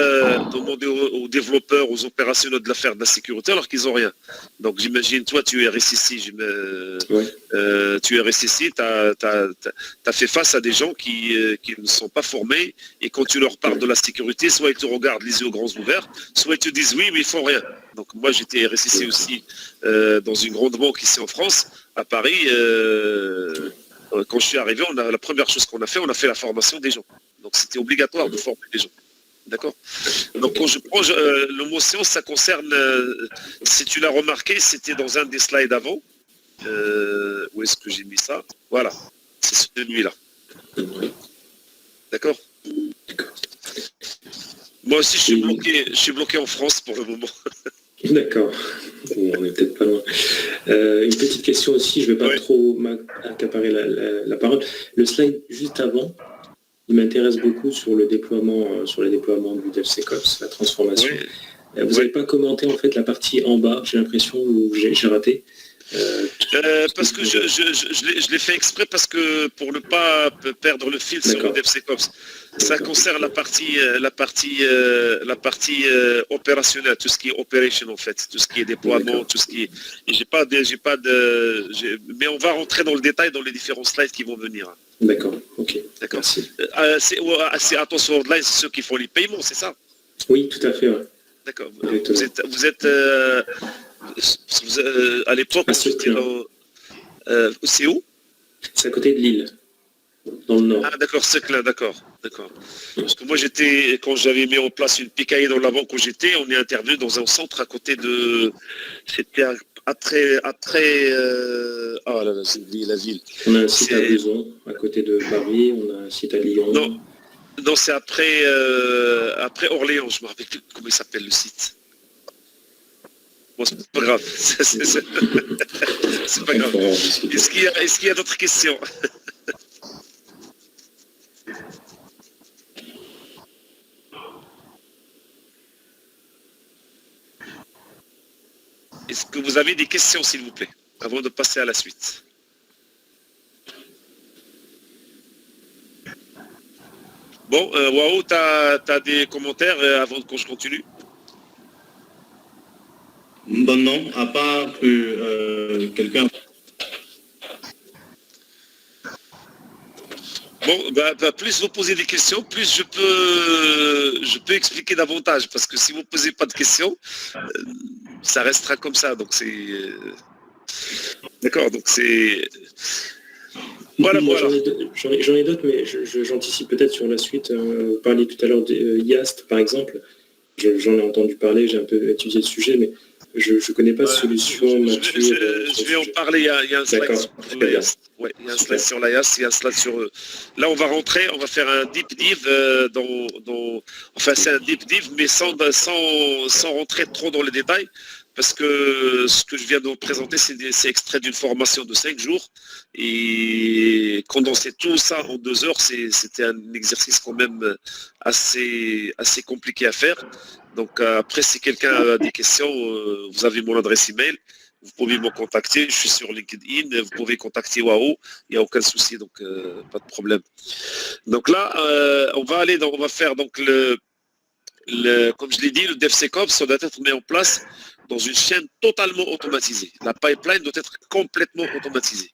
demander aux développeurs, aux opérationnels de faire de la sécurité alors qu'ils n'ont rien. Donc j'imagine, toi, tu es RSSI, tu es RSSI, tu as fait face à des gens qui ne sont pas formés, et quand tu leur parles de la sécurité, soit ils te regardent les yeux grands ouverts, soit ils te disent oui, mais ils font rien. Donc moi, j'étais RSSI aussi dans une grande banque ici en France, à Paris. Quand je suis arrivé, la première chose qu'on a fait, on a fait la formation des gens. Donc c'était obligatoire de former les gens. D'accord. Donc quand je prends le mot science, ça concerne, si tu l'as remarqué, c'était dans un des slides avant. Où est-ce que j'ai mis ça? Voilà, c'est celui-là. D'accord. Moi aussi, je suis bloqué en France pour le moment. D'accord. Bon, on n'est peut-être pas loin. Une petite question aussi, je ne vais pas trop accaparer la parole. Le slide juste avant, il m'intéresse beaucoup sur le déploiement du DevSecOps, la transformation. Vous n'avez pas commenté en fait la partie en bas, j'ai l'impression, où j'ai raté. Parce que je l'ai fait exprès parce que pour ne pas perdre le fil sur le DevSecOps. Ça concerne la partie opérationnelle, tout ce qui est operation en fait, tout ce qui est déploiement, tout ce qui est. Et mais on va rentrer dans le détail dans les différents slides qui vont venir. D'accord, ok. D'accord. C'est attention Worldline, c'est ceux qui font les paiements, c'est ça? Oui, tout à fait. Ouais. D'accord. Vous êtes à l'époque, c'est où? C'est à côté de Lille, dans le nord. Ah d'accord, c'est clair, d'accord. Parce que moi quand j'avais mis en place une PKI dans la banque où j'étais, on est intervenu dans un centre à côté de. C'était après. Ah là là, c'est la ville. On a un site à Besançon, à côté de Paris, on a un site à Lyon. Non, c'est après Orléans, je me rappelle plus comment il s'appelle le site. Bon, c'est pas grave. C'est pas grave. Est-ce qu'il y a d'autres questions? Est-ce que vous avez des questions, s'il vous plaît, avant de passer à la suite? Bon, Waouh, tu as des commentaires avant que je continue? Bon, non, à part que quelqu'un... Bon, plus vous posez des questions, plus je peux expliquer davantage, parce que si vous ne posez pas de questions, ça restera comme ça. Donc c'est... D'accord, donc c'est... Voilà. J'en ai d'autres, mais j'anticipe peut-être sur la suite. Vous parliez tout à l'heure de YAST, par exemple. J'en ai entendu parler, j'ai un peu étudié le sujet, mais je ne connais pas de solution mature. Je vais en parler, il y a un slide sur la YAST. Ouais, il y a un slide sur la YAST, il y a un slide sur... Là, on va faire un deep dive Enfin, c'est un deep dive, mais sans rentrer trop dans les détails. Parce que ce que je viens de vous présenter, c'est extrait d'une formation de 5 jours. Et condenser tout ça en 2 heures, c'était un exercice quand même assez compliqué à faire. Donc après, si quelqu'un a des questions, vous avez mon adresse email. Vous pouvez me contacter. Je suis sur LinkedIn. Vous pouvez contacter Waouh. Il n'y a aucun souci, donc pas de problème. Donc là, on va faire donc comme je l'ai dit, le DevSecOps, ça doit être mis en place dans une chaîne totalement automatisée. La pipeline doit être complètement automatisée.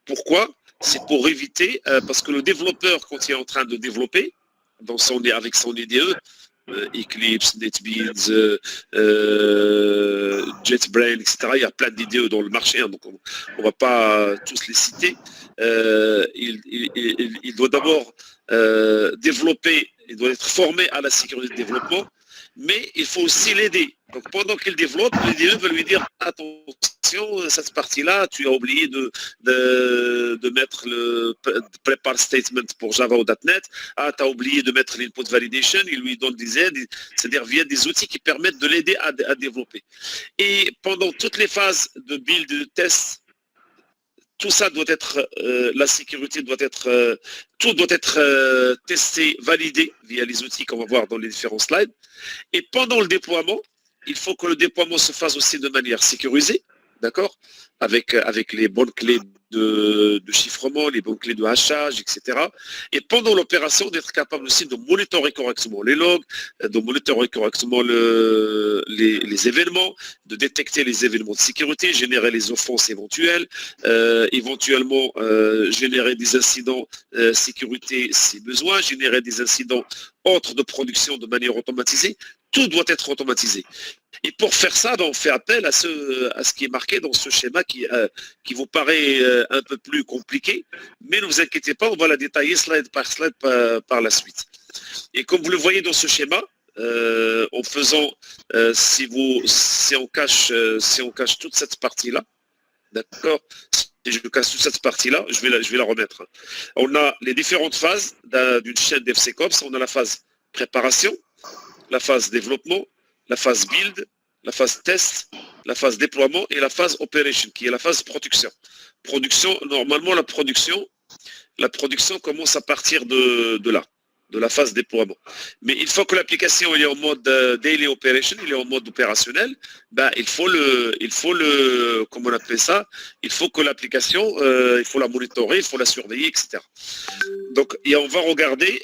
Pourquoi? C'est pour éviter, parce que le développeur, quand il est en train de développer, avec son IDE, Eclipse, NetBeans, JetBrains, etc. Il y a plein d'IDE dans le marché, hein, donc on ne va pas tous les citer. Il doit d'abord développer, il doit être formé à la sécurité de développement, mais il faut aussi l'aider. Donc pendant qu'il développe, l'IDE va lui dire attention, cette partie-là, tu as oublié de mettre le prepare statement pour Java ou .NET. Ah, tu as oublié de mettre l'input validation. Il lui donne des aides, c'est-à-dire via des outils qui permettent de l'aider à développer. Et pendant toutes les phases de build, de test, tout ça doit être, la sécurité doit être, tout doit être testé, validé via les outils qu'on va voir dans les différents slides. Et pendant le déploiement, il faut que le déploiement se fasse aussi de manière sécurisée, d'accord, avec les bonnes clés de chiffrement, les bonnes clés de hachage, etc. Et pendant l'opération, d'être capable aussi de monitorer correctement les logs, de monitorer correctement les événements, de détecter les événements de sécurité, générer les offenses éventuelles, éventuellement générer des incidents sécurité si besoin, générer des incidents autres de production de manière automatisée. Tout doit être automatisé. Et pour faire ça, on fait appel à ce qui est marqué dans ce schéma qui vous paraît un peu plus compliqué, mais ne vous inquiétez pas, on va la détailler slide par la suite. Et comme vous le voyez dans ce schéma, en faisant, si on cache toute cette partie-là, d'accord, si je casse toute cette partie-là, je vais la remettre. On a les différentes phases d'une chaîne DevSecOps. On a la phase préparation, la phase développement, la phase build, la phase test, la phase déploiement et la phase operation, qui est la phase production. Normalement, la production commence à partir de là. de la phase déploiement. Mais une fois que l'application est en mode daily operation, il est en mode opérationnel, ben, il faut comment on appelle ça, il faut que l'application, il faut la monitorer, il faut la surveiller, etc. Donc, et on va regarder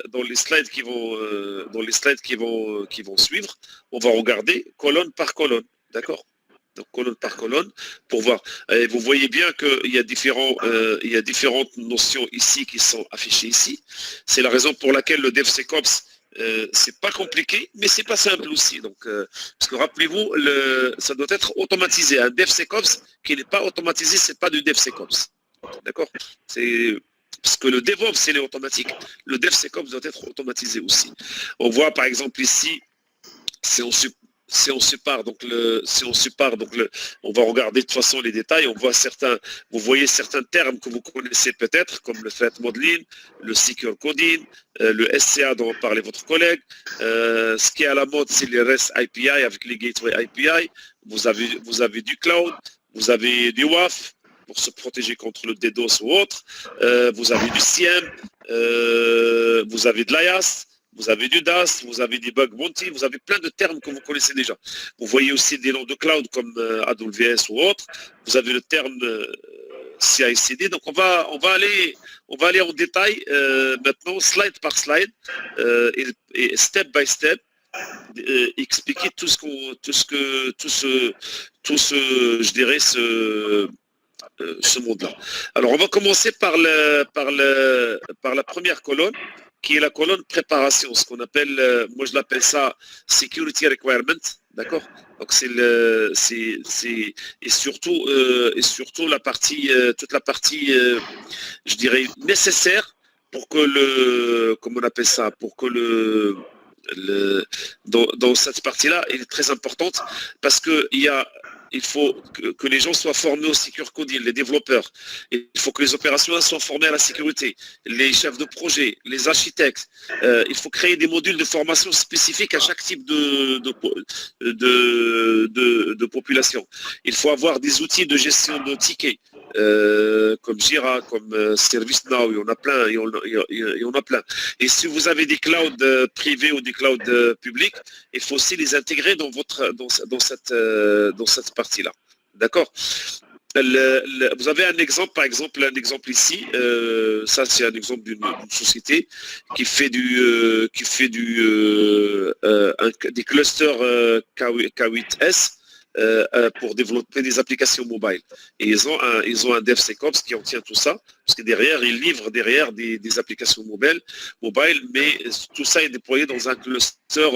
dans les slides qui vont suivre, on va regarder colonne par colonne, d'accord? Donc colonne par colonne pour voir. Et vous voyez bien qu'il y a différentes notions ici qui sont affichées ici. C'est la raison pour laquelle le DevSecOps c'est pas compliqué, mais c'est pas simple aussi. Donc parce que rappelez-vous, ça doit être automatisé. Un DevSecOps qui n'est pas automatisé, c'est pas du DevSecOps. D'accord? C'est parce que le DevOps il est automatique. Le DevSecOps doit être automatisé aussi. On voit par exemple ici, si on sépare, on va regarder de toute façon les détails, vous voyez certains termes que vous connaissez peut-être, comme le threat modeling, le secure coding, le SCA dont parlait votre collègue. Ce qui est à la mode, c'est les REST API avec les gateway API. Vous avez du cloud, vous avez du WAF pour se protéger contre le DDoS ou autre. Vous avez du CIEM, vous avez de l'IaaS. Vous avez du DAS, vous avez des bug bounty, vous avez plein de termes que vous connaissez déjà. Vous voyez aussi des noms de cloud comme AWS ou autre. Vous avez le terme CI/CD. Donc on va aller en détail maintenant, slide par slide, et step by step, expliquer ce monde-là. Alors on va commencer par la première colonne, qui est la colonne préparation, ce qu'on appelle, moi je l'appelle ça security requirement, d'accord? Donc et surtout toute la partie, je dirais nécessaire pour que comment on appelle ça, pour que dans cette partie-là, elle est très importante parce que il faut que les gens soient formés au secure coding, les développeurs. Il faut que les opérationnels soient formés à la sécurité, les chefs de projet, les architectes. Il faut créer des modules de formation spécifiques à chaque type de population. Il faut avoir des outils de gestion de tickets, comme Jira, comme ServiceNow, il y en a plein, Et si vous avez des clouds privés ou des clouds publics, il faut aussi les intégrer dans cette partie-là. D'accord? Vous avez un exemple, par exemple, ici, ça c'est un exemple d'une société qui fait des clusters K8S pour développer des applications mobile. Et ils ont un DevSecOps qui obtient tout ça, parce que derrière, ils livrent des applications mobile, mais tout ça est déployé dans un cluster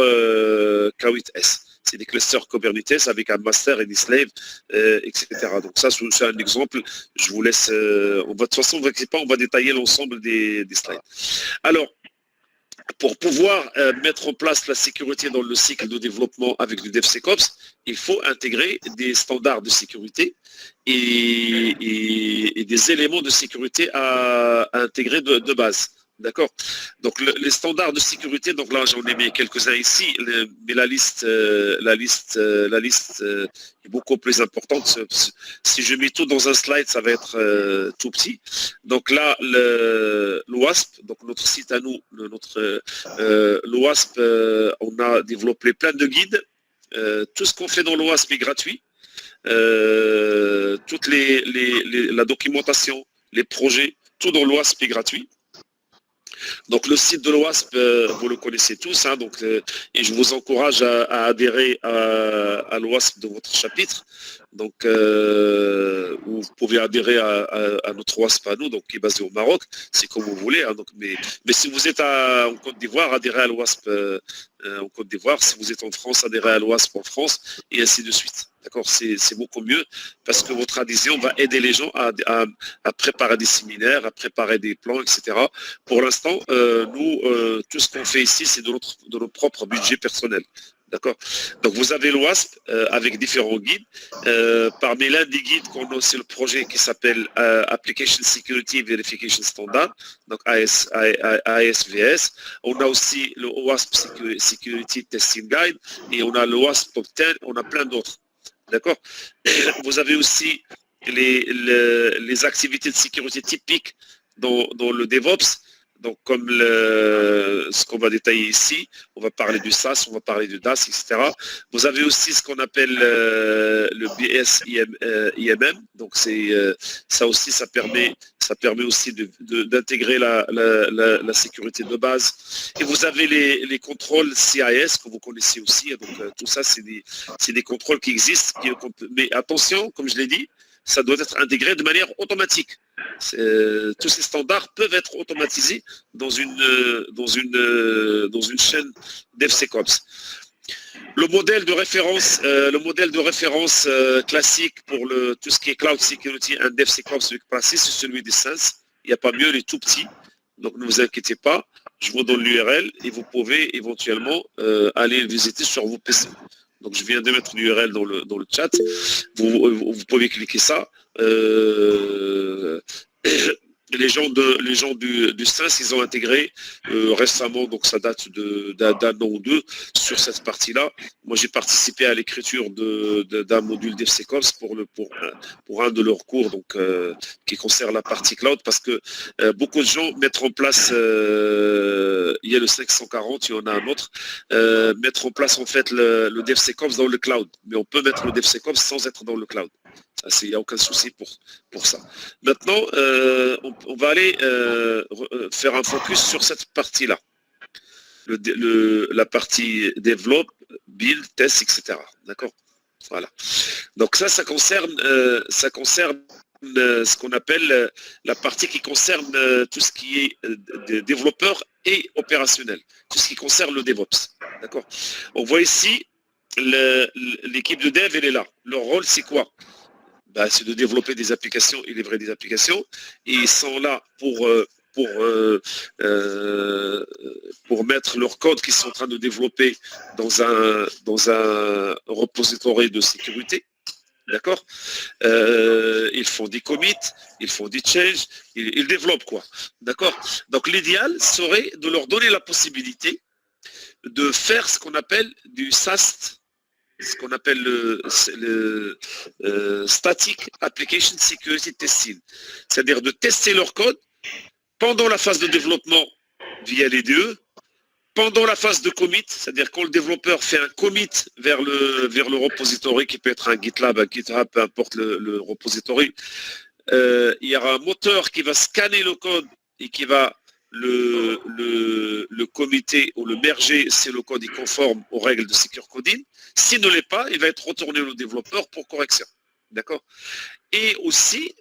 K8S. C'est des clusters Kubernetes avec un master et des slaves, etc. Donc ça, c'est un exemple. Je vous laisse. De toute façon, on va détailler l'ensemble des slides. Alors, pour pouvoir mettre en place la sécurité dans le cycle de développement avec du DevSecOps, il faut intégrer des standards de sécurité et des éléments de sécurité à intégrer de base. D'accord. Donc les standards de sécurité, donc là j'en ai mis quelques-uns ici, mais la liste est beaucoup plus importante. Si je mets tout dans un slide, ça va être tout petit. Donc là, l'OWASP, donc notre site à nous, l'OWASP, on a développé plein de guides. Tout ce qu'on fait dans l'OWASP est gratuit. Toute la documentation, les projets, tout dans l'OWASP est gratuit. Donc le site de l'OWASP, vous le connaissez tous, hein, et je vous encourage à adhérer à l'OWASP de votre chapitre. Donc vous pouvez adhérer à notre OWASP à nous, donc qui est basé au Maroc, c'est comme vous voulez. Hein, mais si vous êtes en Côte d'Ivoire, adhérez à l'OWASP en Côte d'Ivoire. Si vous êtes en France, adhérez à l'OWASP en France, et ainsi de suite. D'accord, c'est beaucoup mieux parce que votre adhésion va aider les gens à préparer des séminaires, à préparer des plans, etc. Pour l'instant, nous, tout ce qu'on fait ici, c'est de notre propre budget personnel. D'accord. Donc vous avez l'OWASP avec différents guides. Parmi l'un des guides qu'on a, c'est le projet qui s'appelle Application Security Verification Standard, donc ASVS. On a aussi le OWASP Security Testing Guide et on a le OWASP Top 10, on a plein d'autres. D'accord. Vous avez aussi les activités de sécurité typiques dans le DevOps. Donc, comme ce qu'on va détailler ici, on va parler du SAS, on va parler du DAS, etc. Vous avez aussi ce qu'on appelle le BS IMM. Donc, ça aussi, ça permet aussi d'intégrer la sécurité de base. Et vous avez les contrôles CIS que vous connaissez aussi. Donc, tout ça, c'est des contrôles qui existent. Mais attention, comme je l'ai dit, ça doit être intégré de manière automatique. Tous ces standards peuvent être automatisés dans une chaîne DevSecOps. Le modèle de référence classique pour tout ce qui est Cloud Security and DevSecOps classique, c'est celui des SANS. Il n'y a pas mieux, il est tout petit. Donc ne vous inquiétez pas, je vous donne l'URL et vous pouvez éventuellement aller le visiter sur vos PC. Donc je viens de mettre l'URL dans le chat. Vous pouvez cliquer ça. Les gens du SINS, ils ont intégré récemment, donc ça date d'un an ou deux, sur cette partie-là. Moi, j'ai participé à l'écriture d'un module DevSecOps pour un de leurs cours, donc qui concerne la partie cloud, parce que beaucoup de gens mettent en place, il y a le 540, il y en a un autre, mettre en place en fait le DevSecOps dans le cloud. Mais on peut mettre le DevSecOps sans être dans le cloud. Il n'y a aucun souci pour ça. Maintenant, on va aller faire un focus sur cette partie-là. La partie développe, build, test, etc. D'accord? Voilà. Donc ça concerne ce qu'on appelle la partie qui concerne tout ce qui est développeur et opérationnel. Tout ce qui concerne le DevOps. D'accord? On voit ici, l'équipe de dev, elle est là. Leur rôle, c'est quoi? C'est de développer des applications et livrer des applications. Et ils sont là pour mettre leur code qu'ils sont en train de développer dans un repository de sécurité. D'accord? Ils font des commits, ils font des changes, ils développent quoi. D'accord? Donc l'idéal serait de leur donner la possibilité de faire ce qu'on appelle du SAST, ce qu'on appelle le Static Application Security Testing, c'est-à-dire de tester leur code pendant la phase de développement via l'IDE, pendant la phase de commit, c'est-à-dire quand le développeur fait un commit vers le repository, qui peut être un GitLab, un GitHub, peu importe le repository, il y aura un moteur qui va scanner le code et qui va le comité ou le merger si le code est conforme aux règles de secure coding. S'il ne l'est pas, il va être retourné au développeur pour correction. D'accord? Et aussi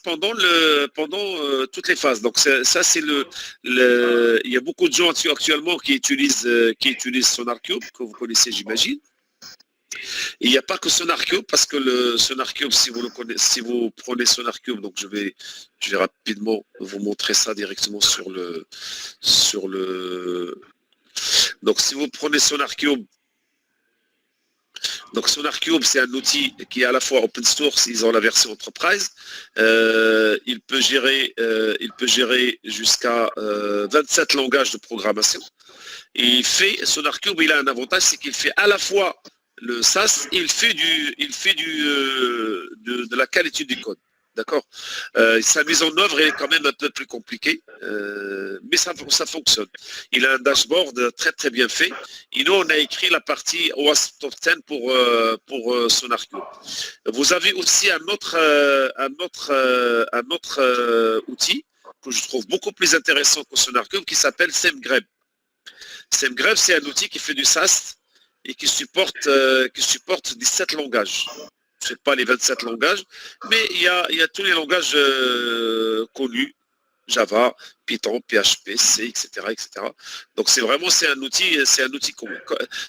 pendant toutes les phases. Donc ça c'est il y a beaucoup de gens actuellement qui utilisent SonarCube, que vous connaissez, j'imagine. Il n'y a pas que SonarCube, parce que le SonarCube, si vous prenez SonarCube, donc je vais rapidement vous montrer ça directement sur le. Donc si vous prenez SonarCube, donc SonarCube, c'est un outil qui est à la fois open source, ils ont la version enterprise. Il peut gérer jusqu'à 27 langages de programmation. Et SonarCube, il a un avantage, c'est qu'il fait à la fois le SAS, il fait de la qualité du code. D'accord? Sa mise en œuvre est quand même un peu plus compliquée, mais ça fonctionne. Il a un dashboard très très bien fait. Et nous, on a écrit la partie OWASP Top 10 pour SonarCube. Vous avez aussi un autre outil que je trouve beaucoup plus intéressant que SonarCube, qui s'appelle SemGrep. SemGrep, c'est un outil qui fait du SAS et qui supporte 17 langages. Je ne sais pas les 27 langages, mais il y a tous les langages connus, Java, Python, PHP, C, etc. Donc c'est un outil commun.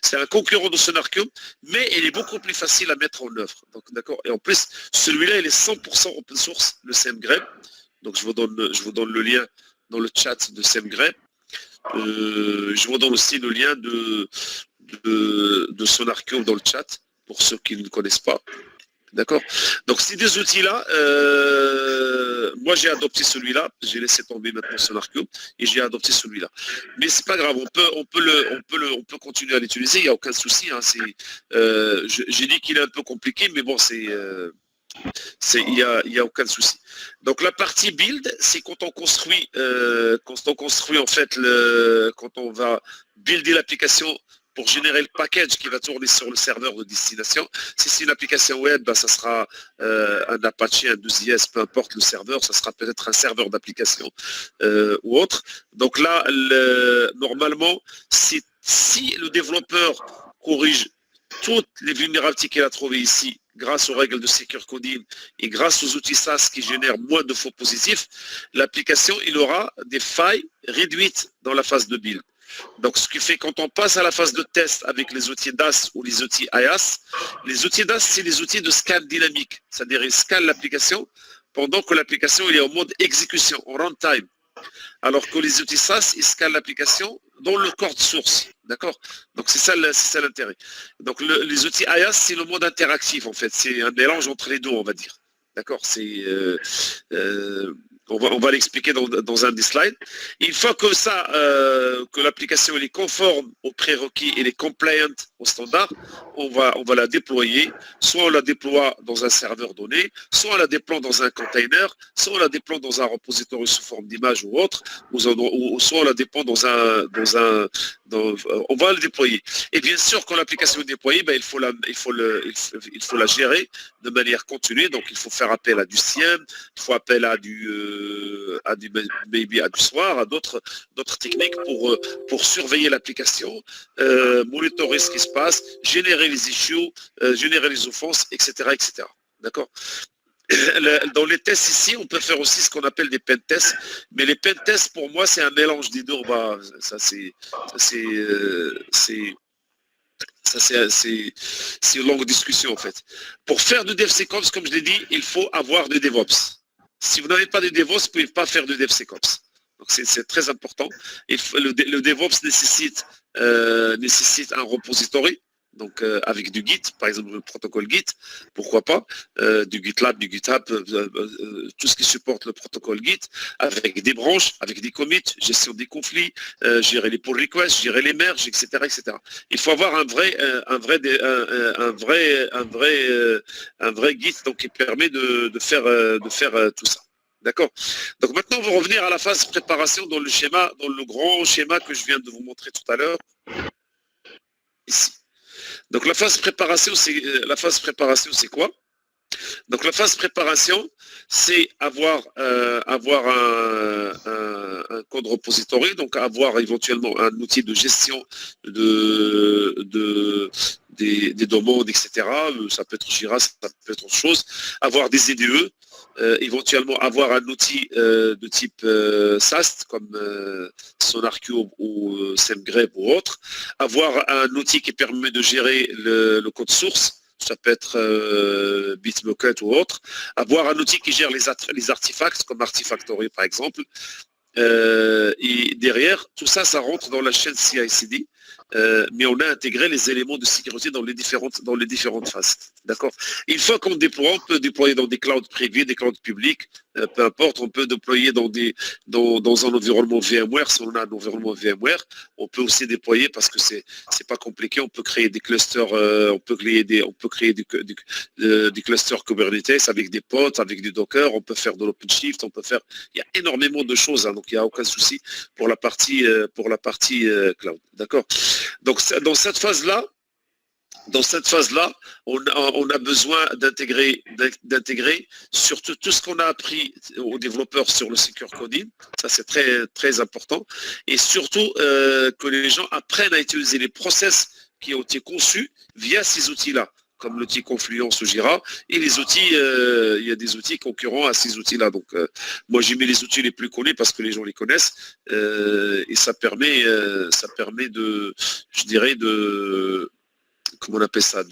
C'est un concurrent de SonarCube, mais il est beaucoup plus facile à mettre en œuvre. Donc d'accord. Et en plus, celui-là, il est 100% open source, le SemGrep. Donc je vous donne le lien dans le chat de SemGrep. Je vous donne aussi le lien de SonarCube dans le chat, pour ceux qui ne connaissent pas. D'accord? Donc ces deux outils-là, moi j'ai adopté celui-là, j'ai laissé tomber maintenant SonarCube et j'ai adopté celui-là. Mais c'est pas grave, on peut continuer à l'utiliser, il n'y a aucun souci. Hein, j'ai dit qu'il est un peu compliqué, mais bon, Il y a aucun souci. Donc la partie build, c'est quand on construit en fait quand on va builder l'application pour générer le package qui va tourner sur le serveur de destination. Si c'est une application web, ben, ça sera un Apache, un 12IS, peu importe le serveur, ça sera peut-être un serveur d'application ou autre. Donc là, normalement, si le développeur corrige toutes les vulnérabilités qu'il a trouvées ici, grâce aux règles de Secure Coding et grâce aux outils SaaS qui génèrent moins de faux positifs, l'application, il aura des failles réduites dans la phase de build. Donc, ce qui fait quand on passe à la phase de test avec les outils DAS ou les outils IaaS, les outils DAS, c'est les outils de scan dynamique. C'est-à-dire, ils scannent l'application pendant que l'application est en mode exécution, en runtime. Alors que les outils SaaS, ils scannent l'application dans le code source. D'accord? Donc, c'est ça l'intérêt. Donc, les outils IaaS, c'est le mode interactif, en fait. C'est un mélange entre les deux, on va dire. D'accord? On va l'expliquer dans un des slides. Une fois que que l'application est conforme aux prérequis et est compliant au standard, on va la déployer. Soit on la déploie dans un serveur donné, soit on la déploie dans un container, soit on la déploie dans un repository sous forme d'image ou autre, ou soit on la déploie on va le déployer. Et bien sûr, quand l'application est déployée, ben, il faut la gérer de manière continue. Donc, il faut faire appel à du SIEM, il faut appel à du SOAR, à d'autres techniques pour surveiller l'application, monitorer ce qui se passe, générer les issues, générer les offenses, etc. etc. D'accord? Dans les tests ici, on peut faire aussi ce qu'on appelle des pen tests, mais les pen tests pour moi c'est un mélange des deux. C'est une longue discussion en fait. Pour faire du DevSecOps, comme je l'ai dit, il faut avoir du DevOps. Si vous n'avez pas de DevOps, vous ne pouvez pas faire de DevSecOps. Donc c'est très important. Le DevOps nécessite un repository. Donc avec du Git, par exemple le protocole Git, pourquoi pas, du GitLab, du GitHub, tout ce qui supporte le protocole Git, avec des branches, avec des commits, gestion des conflits, gérer les pull requests, gérer les merges, etc., etc. Il faut avoir un vrai Git donc qui permet de faire tout ça. D'accord. Donc maintenant on va revenir à la phase préparation dans le grand schéma que je viens de vous montrer tout à l'heure. Ici. Donc la phase préparation, c'est quoi? Donc la phase préparation, c'est avoir un code repository, donc avoir éventuellement un outil de gestion des demandes, etc. Ça peut être Jira, ça peut être autre chose. Avoir des IDE, éventuellement avoir un outil de type SAST comme SonarQube ou SameGrep ou autre. Avoir un outil qui permet de gérer le code source. Ça peut être Bitbucket ou autre. Avoir un outil qui gère les artefacts, comme Artifactory par exemple. Et derrière, tout ça, ça rentre dans la chaîne CI/CD. Mais on a intégré les éléments de sécurité dans les différentes phases. D'accord. Une fois qu'on déploie, on peut déployer dans des clouds privés, des clouds publics, peu importe, on peut déployer dans un environnement VMware, si on a un environnement VMware, on peut aussi déployer parce que c'est pas compliqué, on peut créer des clusters, on peut créer des clusters Kubernetes avec des pods, avec du Docker, on peut faire de l'OpenShift, il y a énormément de choses, hein, donc il n'y a aucun souci pour la partie cloud. D'accord. Donc dans cette phase-là, on a besoin d'intégrer surtout tout ce qu'on a appris aux développeurs sur le Secure Coding. Ça, c'est très, très important. Et surtout, que les gens apprennent à utiliser les process qui ont été conçus via ces outils-là, comme l'outil Confluence ou Jira. Et les outils, il y a des outils concurrents à ces outils-là. Donc, moi, j'ai mis les outils les plus connus parce que les gens les connaissent. Et ça permet comment on appelle ça,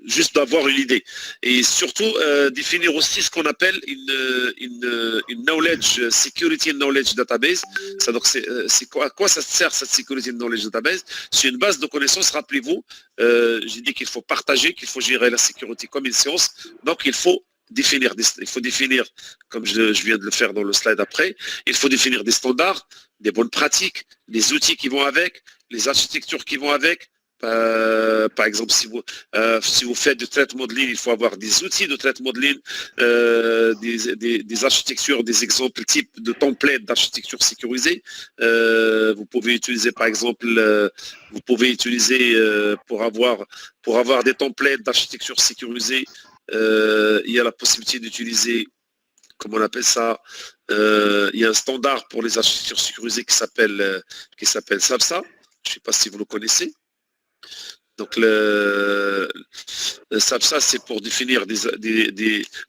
juste d'avoir une idée. Et surtout, définir aussi ce qu'on appelle une knowledge, security knowledge database. Ça, donc, à quoi ça sert cette security knowledge database? C'est une base de connaissances, rappelez-vous, j'ai dit qu'il faut partager, qu'il faut gérer la sécurité comme une science. Donc, il faut définir, comme je viens de le faire dans le slide après, il faut définir des standards, des bonnes pratiques, les outils qui vont avec, les architectures qui vont avec, Par exemple, si vous faites du traitement de ligne, il faut avoir des outils de traitement de ligne, des architectures, des exemples types de templates d'architecture sécurisée. Vous pouvez utiliser, par exemple, pour avoir des templates d'architecture sécurisée, il y a la possibilité d'utiliser, comment on appelle ça, il y a un standard pour les architectures sécurisées qui s'appelle SAPSA. Je ne sais pas si vous le connaissez. Donc le SAPSA, c'est pour définir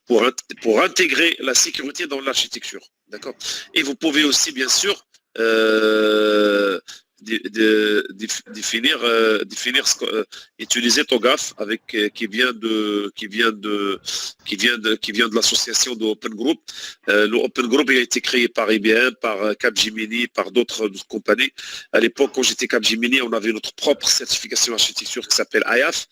pour intégrer la sécurité dans l'architecture. D'accord. Et vous pouvez aussi, bien sûr, utiliser TOGAF qui vient de l'association de Open Group. Le Open Group a été créé par IBM, par Capgemini, par d'autres compagnies. À l'époque, quand j'étais Capgemini, on avait notre propre certification architecture qui s'appelle IAF.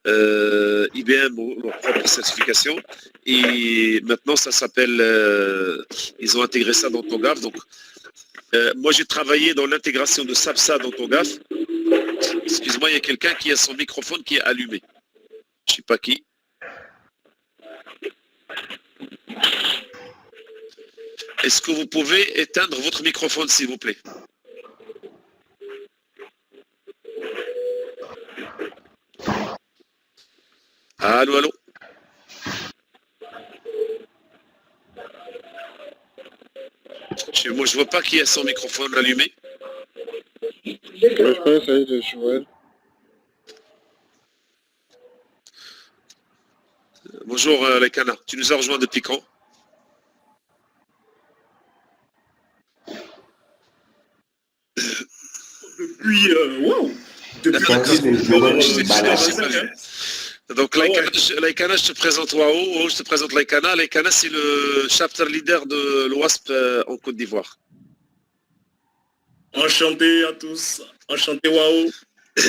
IBM leur propre certification. Et maintenant, ça s'appelle. Ils ont intégré ça dans TOGAF. Donc moi, j'ai travaillé dans l'intégration de SAPSA dans TOGAF. Excuse-moi, il y a quelqu'un qui a son microphone qui est allumé. Je ne sais pas qui. Est-ce que vous pouvez éteindre votre microphone, s'il vous plaît? Allô, allô? Moi, je ne vois pas qui a son microphone allumé. Bonjour, Laikana. Tu nous as rejoint depuis quand? Depuis, wow. Depuis donc, Laikana, je te présente Wao, je te présente Laikana. Laikana, c'est le chapter leader de l'OASP en Côte d'Ivoire. Enchanté à tous. Enchanté, Wao.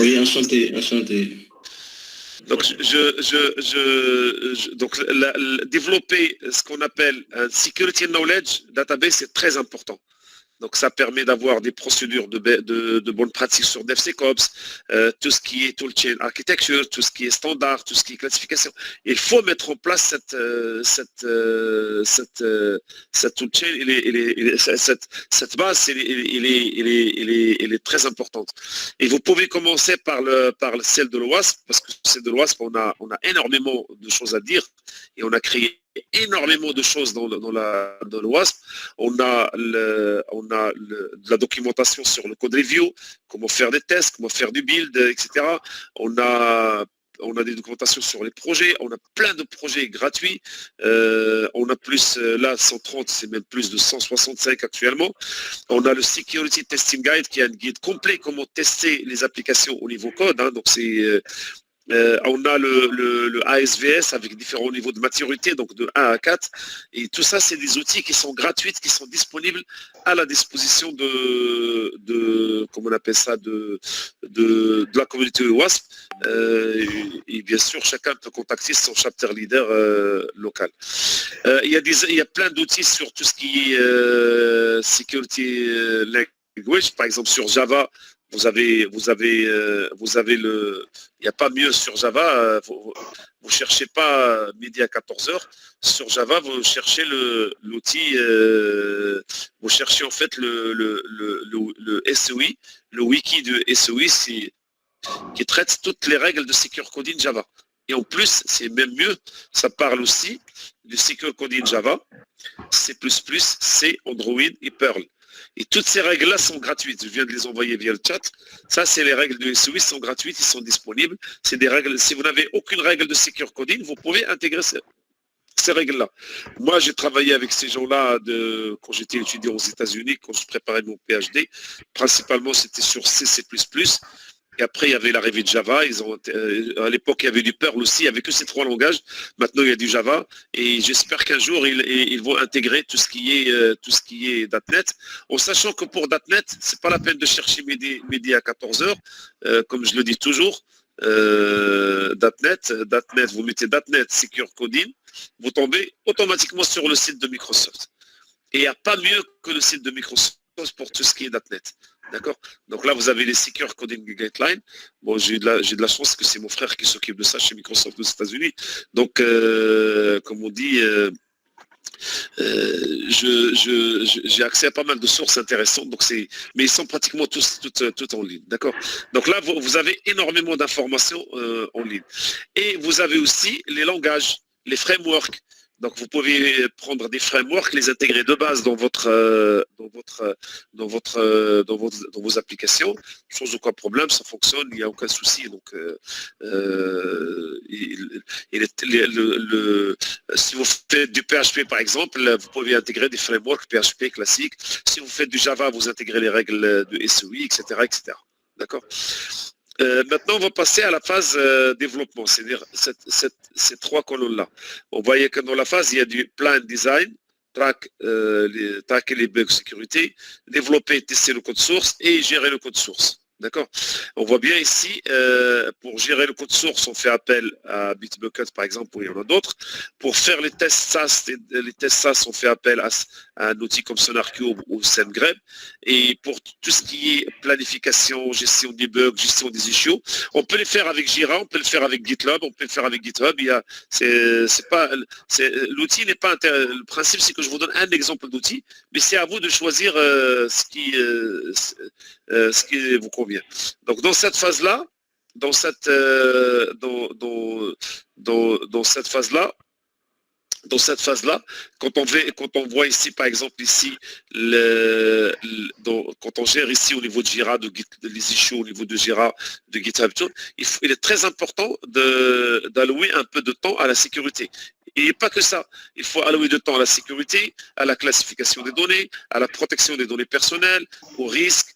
Oui, enchanté. Donc, développer ce qu'on appelle un security knowledge database, c'est très important. Donc, ça permet d'avoir des procédures de bonnes pratiques sur DevSecOps, tout ce qui est toolchain architecture, tout ce qui est standard, tout ce qui est classification. Il faut mettre en place cette toolchain, cette base, elle est très importante. Et vous pouvez commencer par celle de l'OASP, parce que celle de l'OASP, on a énormément de choses à dire et on a créé énormément de choses dans l'OASP. On a de la documentation sur le code review, comment faire des tests, comment faire du build, etc. On a des documentations sur les projets, on a plein de projets gratuits. On a plus, là, 130, c'est même plus de 165 actuellement. On a le Security Testing Guide qui est un guide complet comment tester les applications au niveau code. Hein. Donc, c'est... on a le ASVS avec différents niveaux de maturité, donc de 1 à 4. Et tout ça, c'est des outils qui sont gratuits, qui sont disponibles à la disposition comment on appelle ça, de la communauté WASP. Et bien sûr, chacun peut contacter son chapter leader local. Il y a plein d'outils sur tout ce qui est security language, par exemple sur Java. Vous avez il n'y a pas mieux sur Java, vous cherchez pas midi à 14h, sur Java vous cherchez l'outil, vous cherchez en fait le SOI, le wiki de SOI qui traite toutes les règles de Secure Coding Java. Et en plus, c'est même mieux, ça parle aussi du Secure Coding Java, C++, C, Android et Perl. Et toutes ces règles-là sont gratuites. Je viens de les envoyer via le chat. Ça, c'est les règles de SOI, sont gratuites, ils sont disponibles. C'est des règles. Si vous n'avez aucune règle de Secure Coding, vous pouvez intégrer ces règles-là. Moi, j'ai travaillé avec ces gens-là quand j'étais étudiant aux États-Unis, quand je préparais mon PhD. Principalement, c'était sur C, C++. Et après, il y avait l'arrivée de Java. À l'époque, il y avait du Perl aussi. Il n'y avait que ces trois langages. Maintenant, il y a du Java. Et j'espère qu'un jour, ils vont intégrer tout ce qui est .NET. En sachant que pour .NET, c'est pas la peine de chercher midi à 14h. Comme je le dis toujours, .NET, vous mettez .NET Secure Coding, vous tombez automatiquement sur le site de Microsoft. Et il n'y a pas mieux que le site de Microsoft chose pour tout ce qui est .NET. D'accord? Donc là, vous avez les Secure Coding Guidelines. Bon, j'ai de la chance que c'est mon frère qui s'occupe de ça chez Microsoft aux États-Unis. Donc, comme on dit, j'ai accès à pas mal de sources intéressantes, donc mais ils sont pratiquement tous tout en ligne, d'accord. Donc là, vous avez énormément d'informations en ligne. Et vous avez aussi les langages, les frameworks. Donc vous pouvez prendre des frameworks, les intégrer de base dans vos applications, sans aucun problème, ça fonctionne, il n'y a aucun souci. Donc si vous faites du PHP par exemple, vous pouvez intégrer des frameworks PHP classiques. Si vous faites du Java, vous intégrez les règles de SOI, etc., etc. D'accord. Maintenant, on va passer à la phase développement, c'est-à-dire ces trois colonnes-là. On voyait que dans la phase, il y a du plan design, traquer les bugs sécurité, développer, tester le code source et gérer le code source. D'accord. On voit bien ici, pour gérer le code source, on fait appel à Bitbucket par exemple, ou il y en a d'autres. Pour faire les tests SAS, on fait appel à un outil comme SonarCube ou SendGrep. Et pour tout ce qui est planification, gestion des bugs, gestion des issues, on peut les faire avec Jira, on peut le faire avec GitLab, on peut le faire avec GitHub. L'outil n'est pas le principe, c'est que je vous donne un exemple d'outil, mais c'est à vous de choisir ce qui vous convient. Donc dans cette phase-là, dans cette phase-là, quand on voit ici, par exemple, ici, quand on gère ici au niveau de Jira, les issues au niveau de Jira, de GitHub, il est très important d'allouer un peu de temps à la sécurité. Et pas que ça, il faut allouer du temps à la sécurité, à la classification des données, à la protection des données personnelles, aux risques,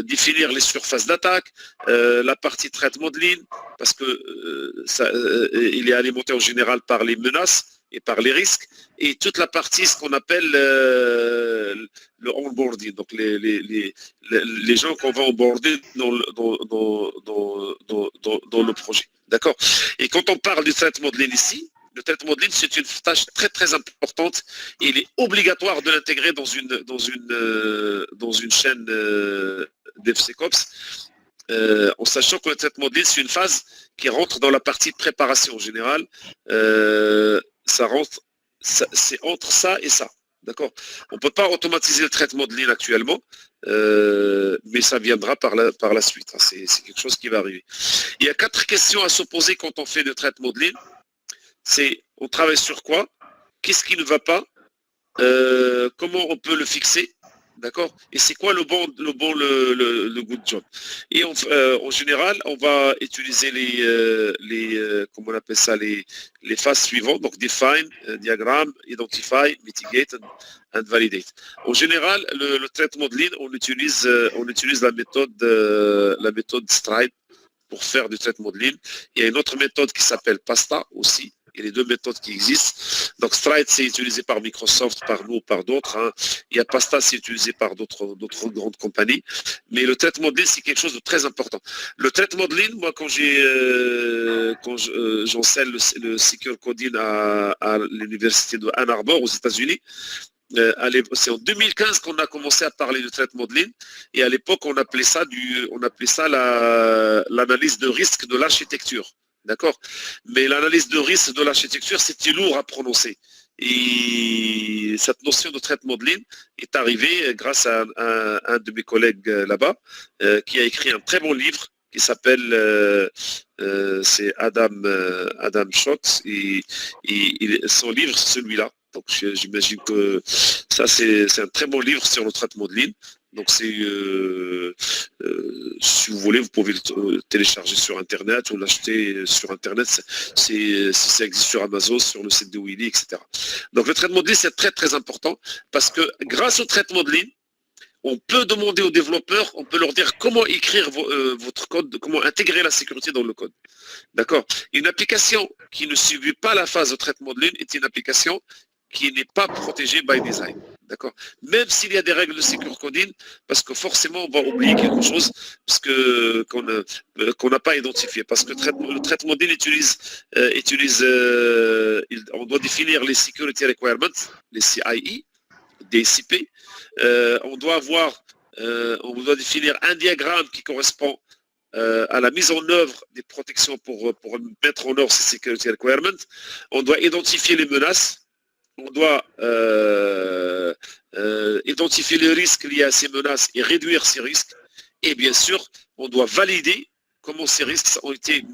définir les surfaces d'attaque, la partie traitement de ligne, parce que il est alimenté en général par les menaces et par les risques, et toute la partie, ce qu'on appelle le onboarding, donc les gens qu'on va onboarder dans le projet. D'accord. Et quand on parle du traitement de ligne ici, le traitement de ligne, c'est une tâche très très importante et il est obligatoire de l'intégrer dans une chaîne DevSecOps, en sachant que le traitement de ligne, c'est une phase qui rentre dans la partie préparation en général. C'est entre ça et ça. D'accord. On ne peut pas automatiser le traitement de ligne actuellement, mais ça viendra par la suite. Hein. C'est quelque chose qui va arriver. Il y a 4 questions à se poser quand on fait le traitement de ligne. C'est on travaille sur quoi, qu'est-ce qui ne va pas, comment on peut le fixer, d'accord, et c'est quoi le good job. Et en général, on va utiliser comment on appelle ça, les phases suivantes, donc define, diagramme, identify, mitigate and validate. En général, le traitement de ligne, on utilise la méthode Stride pour faire du traitement de ligne. Il y a une autre méthode qui s'appelle PASTA aussi. Il y a les deux méthodes qui existent. Donc Stride, c'est utilisé par Microsoft, par nous, par d'autres. Hein. Il y a PASTA, c'est utilisé par d'autres grandes compagnies. Mais le traitement de ligne, c'est quelque chose de très important. Le traitement de ligne, moi, quand j'enseigne le Secure Coding à l'université de Ann Arbor aux États-Unis, c'est en 2015 qu'on a commencé à parler de traitement de ligne, et à l'époque on appelait ça l'analyse de risque de l'architecture, d'accord. Mais l'analyse de risque de l'architecture, c'était lourd à prononcer, et cette notion de traitement de ligne est arrivée grâce à un de mes collègues là-bas qui a écrit un très bon livre qui s'appelle c'est Adam Schott, et son livre c'est celui-là. Donc j'imagine que ça c'est un très bon livre sur le traitement de ligne. Donc si vous voulez, vous pouvez le télécharger sur Internet ou l'acheter sur Internet. Si ça existe sur Amazon, sur le site de Willy, etc. Donc le traitement de ligne, c'est très très important parce que grâce au traitement de ligne, on peut demander aux développeurs, on peut leur dire comment écrire votre code, comment intégrer la sécurité dans le code. D'accord. Une application qui ne subit pas la phase de traitement de ligne est une application qui n'est pas protégée by design. D'accord. Même s'il y a des règles de secure coding, parce que forcément on va oublier quelque chose qu'on n'a pas identifié. Parce que le traitement de ligne on doit définir les security requirements, les CIE, DSIP, on doit définir un diagramme qui correspond à la mise en œuvre des protections pour mettre en œuvre ces security requirements. On doit identifier les menaces. On doit identifier les risques liés à ces menaces et réduire ces risques. Et bien sûr, on doit valider comment ces risques ont été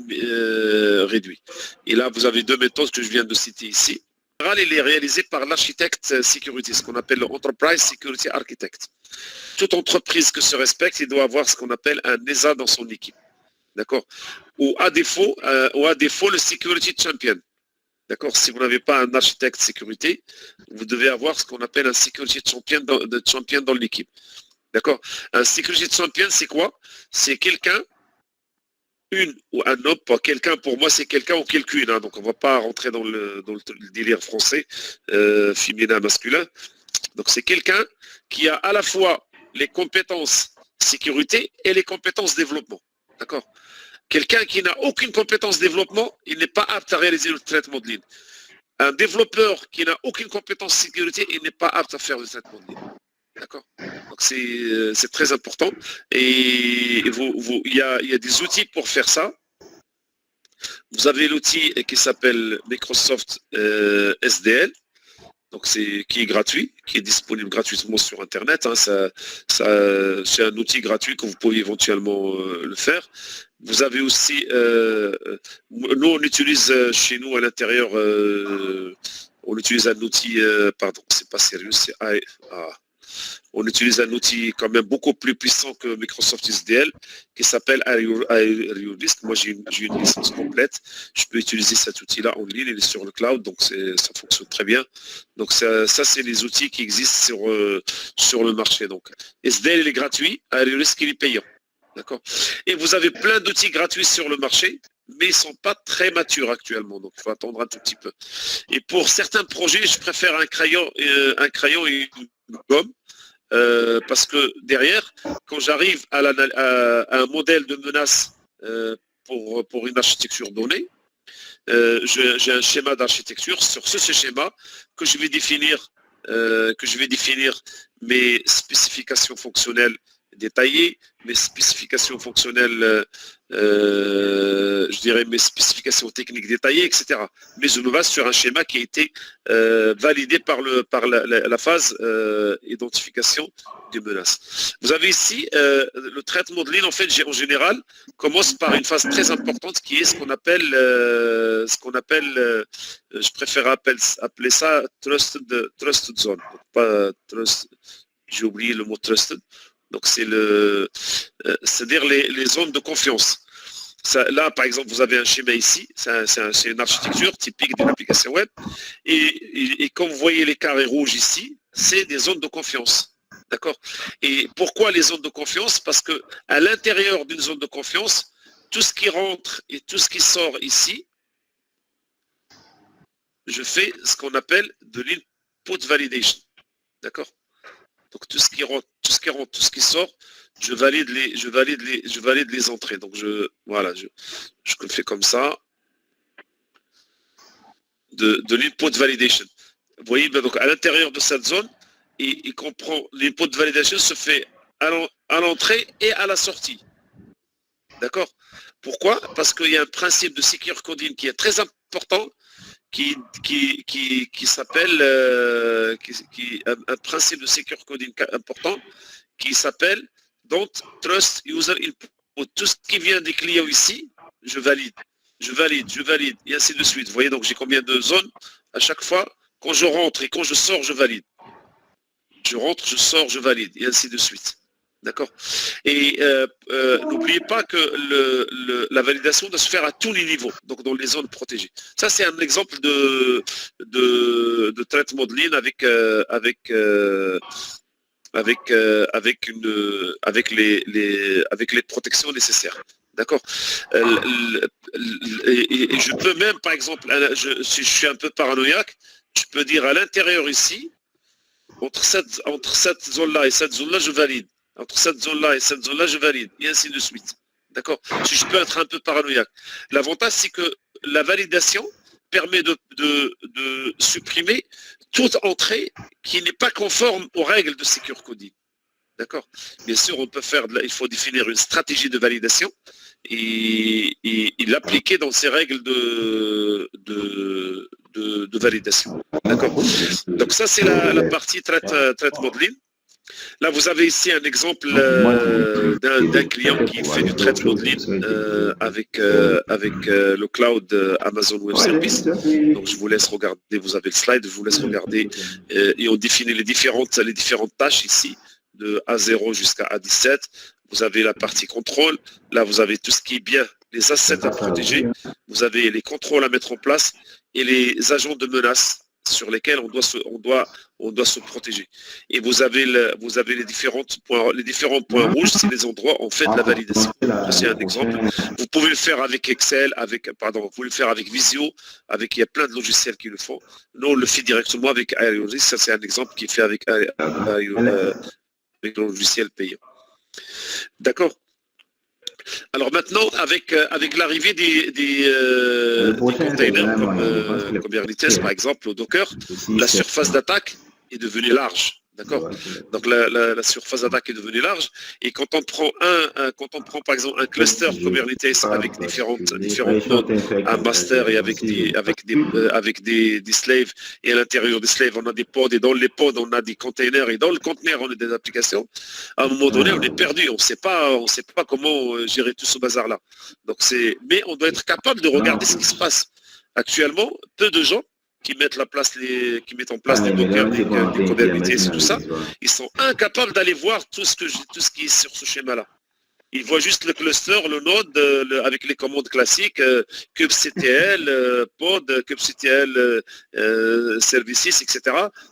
réduits. Et là, vous avez deux méthodes que je viens de citer ici. Il est réalisé par l'architecte sécurité, ce qu'on appelle l'Enterprise Security Architect. Toute entreprise qui se respecte, il doit avoir ce qu'on appelle un ESA dans son équipe. D'accord ? Ou à défaut, le Security Champion. D'accord ? Si vous n'avez pas un architecte sécurité, vous devez avoir ce qu'on appelle un Security Champion dans l'équipe. D'accord ? Un Security Champion, c'est quoi ? C'est quelqu'un, une ou un homme, pas quelqu'un, pour moi c'est quelqu'un ou quelqu'une, hein, donc on ne va pas rentrer dans le délire français, féminin, masculin. Donc c'est quelqu'un qui a à la fois les compétences sécurité et les compétences développement. D'accord ? Quelqu'un qui n'a aucune compétence développement, il n'est pas apte à réaliser le traitement de ligne. Un développeur qui n'a aucune compétence sécurité, il n'est pas apte à faire le traitement de ligne. D'accord ? Donc c'est très important. Et il y a des outils pour faire ça. Vous avez l'outil qui s'appelle Microsoft SDL. Donc qui est gratuit, qui est disponible gratuitement sur Internet. Hein. C'est un outil gratuit que vous pouvez éventuellement le faire. Vous avez aussi, nous on utilise chez nous à l'intérieur, on utilise un outil, pardon, c'est pas sérieux, on utilise un outil quand même beaucoup plus puissant que Microsoft SDL qui s'appelle ArioRisk. Moi, j'ai une licence complète. Je peux utiliser cet outil-là en ligne. Il est sur le cloud, donc ça fonctionne très bien. Donc ça c'est les outils qui existent sur le marché. Donc SDL, il est gratuit. ArioRisk, il est payant. D'accord ? Et vous avez plein d'outils gratuits sur le marché, mais ils ne sont pas très matures actuellement. Donc il faut attendre un tout petit peu. Et pour certains projets, je préfère un crayon et une gomme. Parce que derrière, quand j'arrive à un modèle de menace pour une architecture donnée, j'ai un schéma d'architecture. Sur ce schéma que je vais définir mes spécifications fonctionnelles détaillées, mes spécifications fonctionnelles, je dirais mes spécifications techniques détaillées, etc. Mais je me base sur un schéma qui a été validé par la phase identification des menaces. Vous avez ici le traitement de ligne, en fait, en général, commence par une phase très importante qui est ce qu'on appelle, je préfère appeler ça trusted zone. Donc, pas trust, j'ai oublié le mot trusted. Donc c'est-à-dire les zones de confiance. Là, par exemple, vous avez un schéma ici, c'est une architecture typique d'une application web, et quand vous voyez les carrés rouges ici, c'est des zones de confiance. D'accord ? Et pourquoi les zones de confiance ? Parce que à l'intérieur d'une zone de confiance, tout ce qui rentre et tout ce qui sort ici, je fais ce qu'on appelle de l'input validation. D'accord ? Donc tout ce qui rentre, tout ce qui sort, je valide les entrées. Donc je fais comme ça de l'input validation. Vous voyez, donc à l'intérieur de cette zone, il comprend l'input validation se fait à l'entrée et à la sortie. D'accord ? Pourquoi ? Parce qu'il y a un principe de secure coding qui est très important, qui s'appelle un principe de secure coding important qui s'appelle Don't Trust User Input. Tout ce qui vient des clients ici, je valide, et ainsi de suite. Vous voyez, donc j'ai combien de zones à chaque fois. Quand je rentre et quand je sors, je valide. Je rentre, je sors, je valide, et ainsi de suite. D'accord ? Et n'oubliez pas que la validation doit se faire à tous les niveaux, donc dans les zones protégées. Ça, c'est un exemple de traitement de ligne avec les protections nécessaires. D'accord ? Et je peux même, par exemple, si je suis un peu paranoïaque, je peux dire à l'intérieur ici, entre cette zone-là et cette zone-là, je valide. Entre cette zone-là et cette zone-là, je valide, et ainsi de suite. D'accord ? Si je peux être un peu paranoïaque. L'avantage, c'est que la validation, permet de supprimer toute entrée qui n'est pas conforme aux règles de Secure Coding. D'accord? Bien sûr, il faut définir une stratégie de validation et l'appliquer dans ces règles de validation. D'accord? Donc ça, c'est la partie traitement de ligne. Là, vous avez ici un exemple d'un client qui fait du traitement de ligne avec le cloud Amazon Web Service. Donc, je vous laisse regarder, vous avez le slide, je vous laisse regarder et on définit les différentes tâches ici, de A0 jusqu'à A17. Vous avez la partie contrôle. Là, vous avez tout ce qui est bien, les assets à protéger. Vous avez les contrôles à mettre en place et les agents de menace sur lesquels on doit se protéger. Et vous avez les différents points rouges, c'est les endroits où on fait de la validation. C'est un exemple. Vous pouvez le faire avec Excel, vous pouvez le faire avec Visio, il y a plein de logiciels qui le font. Nous, on le fait directement avec Aeroris. Ça, c'est un exemple qui est fait avec le logiciel payant. D'accord? Alors maintenant, avec l'arrivée des containers comme Kubernetes, par exemple, au Docker, la surface d'attaque est devenue large. D'accord? Donc la surface d'attaque est devenue large. Et quand on prend par exemple un cluster Kubernetes avec différentes nodes, un master et avec des slaves, et à l'intérieur des slaves, on a des pods, et dans les pods, on a des containers, et dans le conteneur, on a des applications, à un moment donné, on est perdu. On ne sait pas comment gérer tout ce bazar-là. Mais on doit être capable de regarder ce qui se passe. Actuellement, peu de gens qui mettent en place des Docker, des Kubernetes et tout ça, ils sont incapables d'aller voir tout ce qui est sur ce schéma-là. Ils voient juste le cluster, le node, avec les commandes classiques, kubectl, pod, kubectl, services, etc.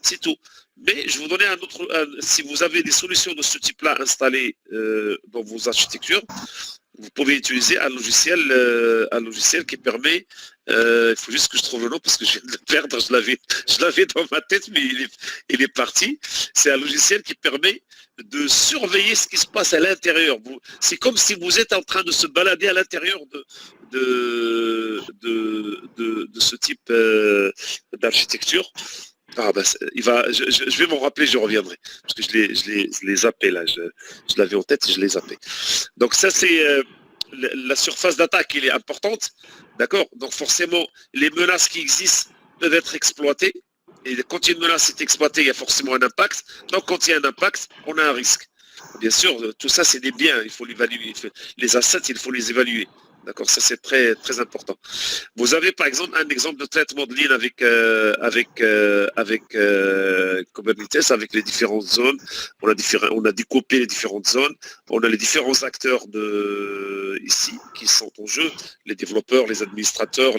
C'est tout. Mais je vous donner si vous avez des solutions de ce type-là installées dans vos architectures, vous pouvez utiliser un logiciel qui permet, il faut juste que je trouve le nom parce que je viens de le perdre, je l'avais dans ma tête, mais il est parti. C'est un logiciel qui permet de surveiller ce qui se passe à l'intérieur. C'est comme si vous êtes en train de se balader à l'intérieur de ce type d'architecture. Je vais m'en rappeler, je reviendrai. Parce que je l'ai zappé là, je l'avais en tête et je l'ai zappé. Donc ça, c'est la surface d'attaque, elle est importante. D'accord? Donc forcément, les menaces qui existent peuvent être exploitées. Et quand une menace est exploitée, il y a forcément un impact. Donc quand il y a un impact, on a un risque. Bien sûr, tout ça, c'est des biens, il faut l'évaluer. Les assets, il faut les évaluer. D'accord, ça c'est très très important. Vous avez par exemple un exemple de traitement de ligne avec Kubernetes, avec les différentes zones. On a découpé les différentes zones. On a les différents acteurs ici qui sont en jeu, les développeurs, les administrateurs,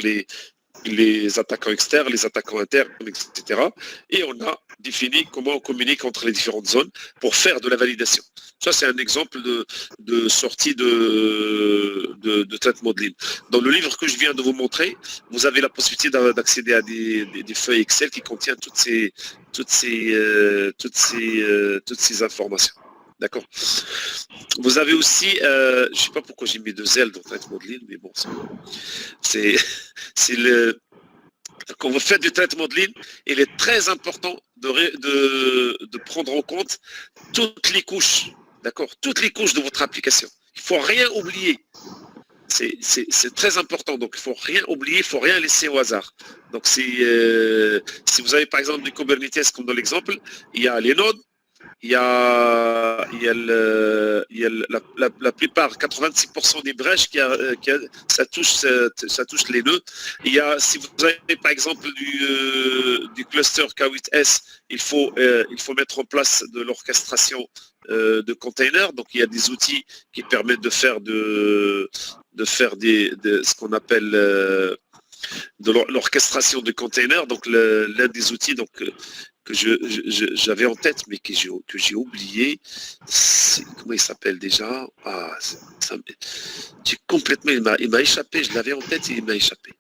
les attaquants externes, les attaquants internes, etc. Et on a défini comment on communique entre les différentes zones pour faire de la validation. Ça, c'est un exemple de sortie de traitement de ligne. Dans le livre que je viens de vous montrer, vous avez la possibilité d'accéder à des feuilles Excel qui contiennent toutes ces informations. D'accord. Vous avez aussi, je ne sais pas pourquoi j'ai mis 2 L dans le traitement de ligne, mais bon, quand vous faites du traitement de ligne, il est très important de prendre en compte toutes les couches, d'accord, toutes les couches de votre application. Il ne faut rien oublier. C'est très important, donc il ne faut rien oublier, il ne faut rien laisser au hasard. Donc si vous avez par exemple du Kubernetes comme dans l'exemple, il y a les nodes, il y a la plupart, 86% des brèches ça touche les nœuds. Si vous avez par exemple du cluster K8S, il faut mettre en place de l'orchestration de containers. Donc il y a des outils qui permettent de faire ce qu'on appelle de l'orchestration de containers. Donc l'un des outils que j'avais en tête, mais que j'ai oublié. Comment il s'appelle déjà? Il m'a échappé, je l'avais en tête et il m'a échappé.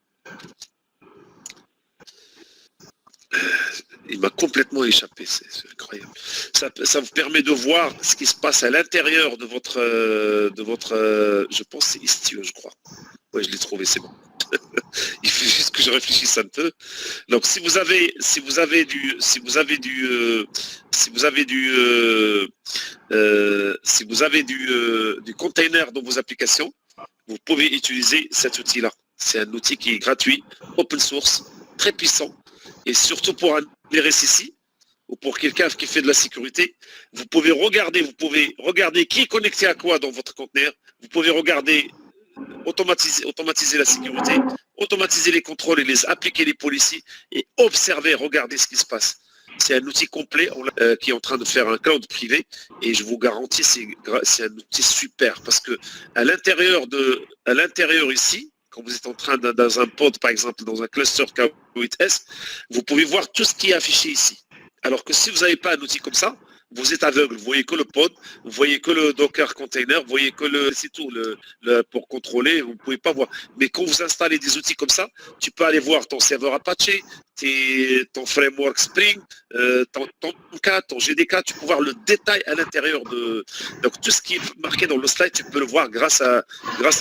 Il m'a complètement échappé, c'est incroyable. Ça vous permet de voir ce qui se passe à l'intérieur de votre je pense c'est Istio, je crois. Oui, je l'ai trouvé, c'est bon. Il faut juste que je réfléchisse un peu. Donc, si vous avez du container dans vos applications, vous pouvez utiliser cet outil-là. C'est un outil qui est gratuit, open source, très puissant, et surtout pour un RSSI ou pour quelqu'un qui fait de la sécurité, vous pouvez regarder qui est connecté à quoi dans votre conteneur. Vous pouvez regarder, automatiser la sécurité, automatiser les contrôles et les appliquer les policiers et observer, regarder ce qui se passe. C'est un outil complet qui est en train de faire un cloud privé et je vous garantis c'est un outil super parce que à l'intérieur ici, quand vous êtes en train dans un pod par exemple, dans un cluster K8S, vous pouvez voir tout ce qui est affiché ici. Alors que si vous n'avez pas un outil comme ça, vous êtes aveugle, vous voyez que le pod, vous voyez que le Docker container, vous voyez que c'est tout pour contrôler, vous ne pouvez pas voir. Mais quand vous installez des outils comme ça, tu peux aller voir ton serveur Apache, ton framework Spring, ton GDK, tu peux voir le détail à l'intérieur de... Donc tout ce qui est marqué dans le slide, tu peux le voir grâce à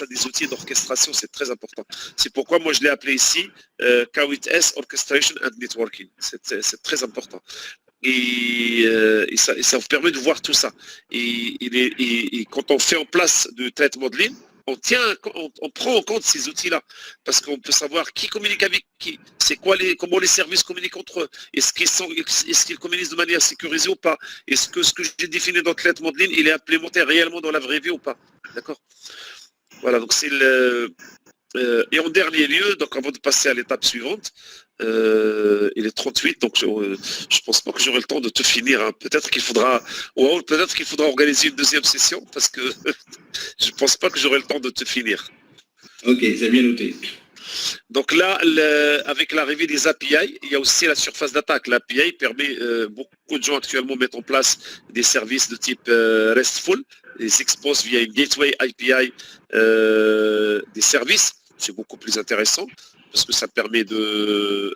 des outils d'orchestration, c'est très important. C'est pourquoi moi je l'ai appelé ici K8S Orchestration and Networking. C'est très important. Et ça vous permet de voir tout ça. Et quand on fait en place de traitement de ligne, on prend en compte ces outils-là parce qu'on peut savoir qui communique avec qui, comment les services communiquent entre eux, est-ce qu'ils communiquent de manière sécurisée ou pas, est-ce que ce que j'ai défini dans le traitement de ligne, il est implémenté réellement dans la vraie vie ou pas. D'accord. Voilà, donc c'est et en dernier lieu, donc avant de passer à l'étape suivante, il est 38, donc je pense pas que j'aurai le temps de tout finir. Hein. Peut-être qu'il faudra organiser une deuxième session parce que je pense pas que j'aurai le temps de tout finir. Ok, c'est bien noté. Donc là, avec l'arrivée des API, il y a aussi la surface d'attaque. L'API permet, beaucoup de gens actuellement mettent en place des services de type RESTful, les exposent via une gateway API des services. C'est beaucoup plus intéressant parce que ça permet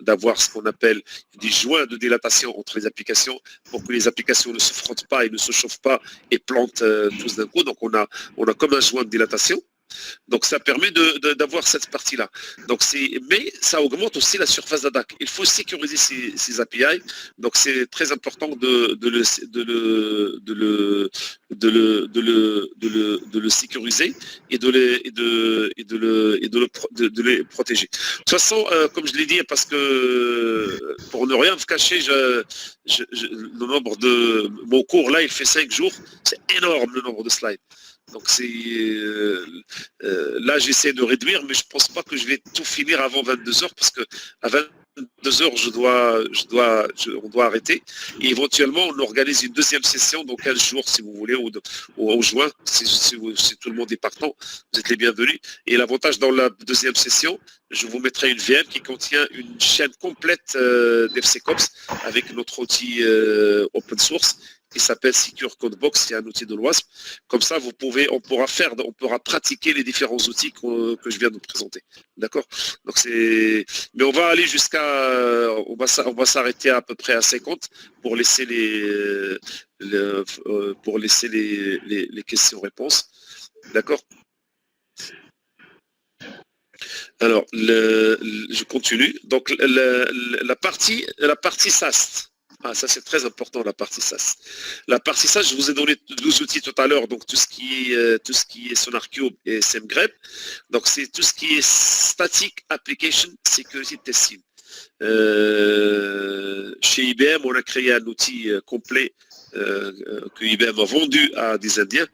d'avoir ce qu'on appelle des joints de dilatation entre les applications pour que les applications ne se frottent pas et ne se chauffent pas et plantent tous d'un coup. Donc on a comme un joint de dilatation. Donc ça permet d'avoir cette partie-là. Mais ça augmente aussi la surface d'attaque. Il faut sécuriser ces API. Donc c'est très important de le sécuriser et de les protéger. De toute façon, comme je l'ai dit, parce que pour ne rien vous cacher, le nombre de mon cours là, il fait 5 jours. C'est énorme le nombre de slides. Donc là j'essaie de réduire, mais je pense pas que je vais tout finir avant 22h parce que à 22h on doit arrêter et éventuellement on organise une deuxième session dans 15 jours si vous voulez ou en juin si tout le monde est partant, vous êtes les bienvenus. Et l'avantage dans la deuxième session, je vous mettrai une VM qui contient une chaîne complète DevSecOps avec notre outil open source qui s'appelle Secure Codebox, c'est un outil de l'OASP. Comme ça, on pourra pratiquer les différents outils que je viens de présenter. D'accord. Donc mais on va aller on va s'arrêter à peu près à 50 pour laisser les questions-réponses. D'accord. Alors, je continue. Donc, la partie SAST. Ah, ça c'est très important, la partie SaaS. La partie SaaS, je vous ai donné 12 outils tout à l'heure, donc tout ce qui est SonarCube et SemGrep. Donc c'est tout ce qui est Static Application Security Testing. Chez IBM, on a créé un outil complet que IBM a vendu à des Indiens.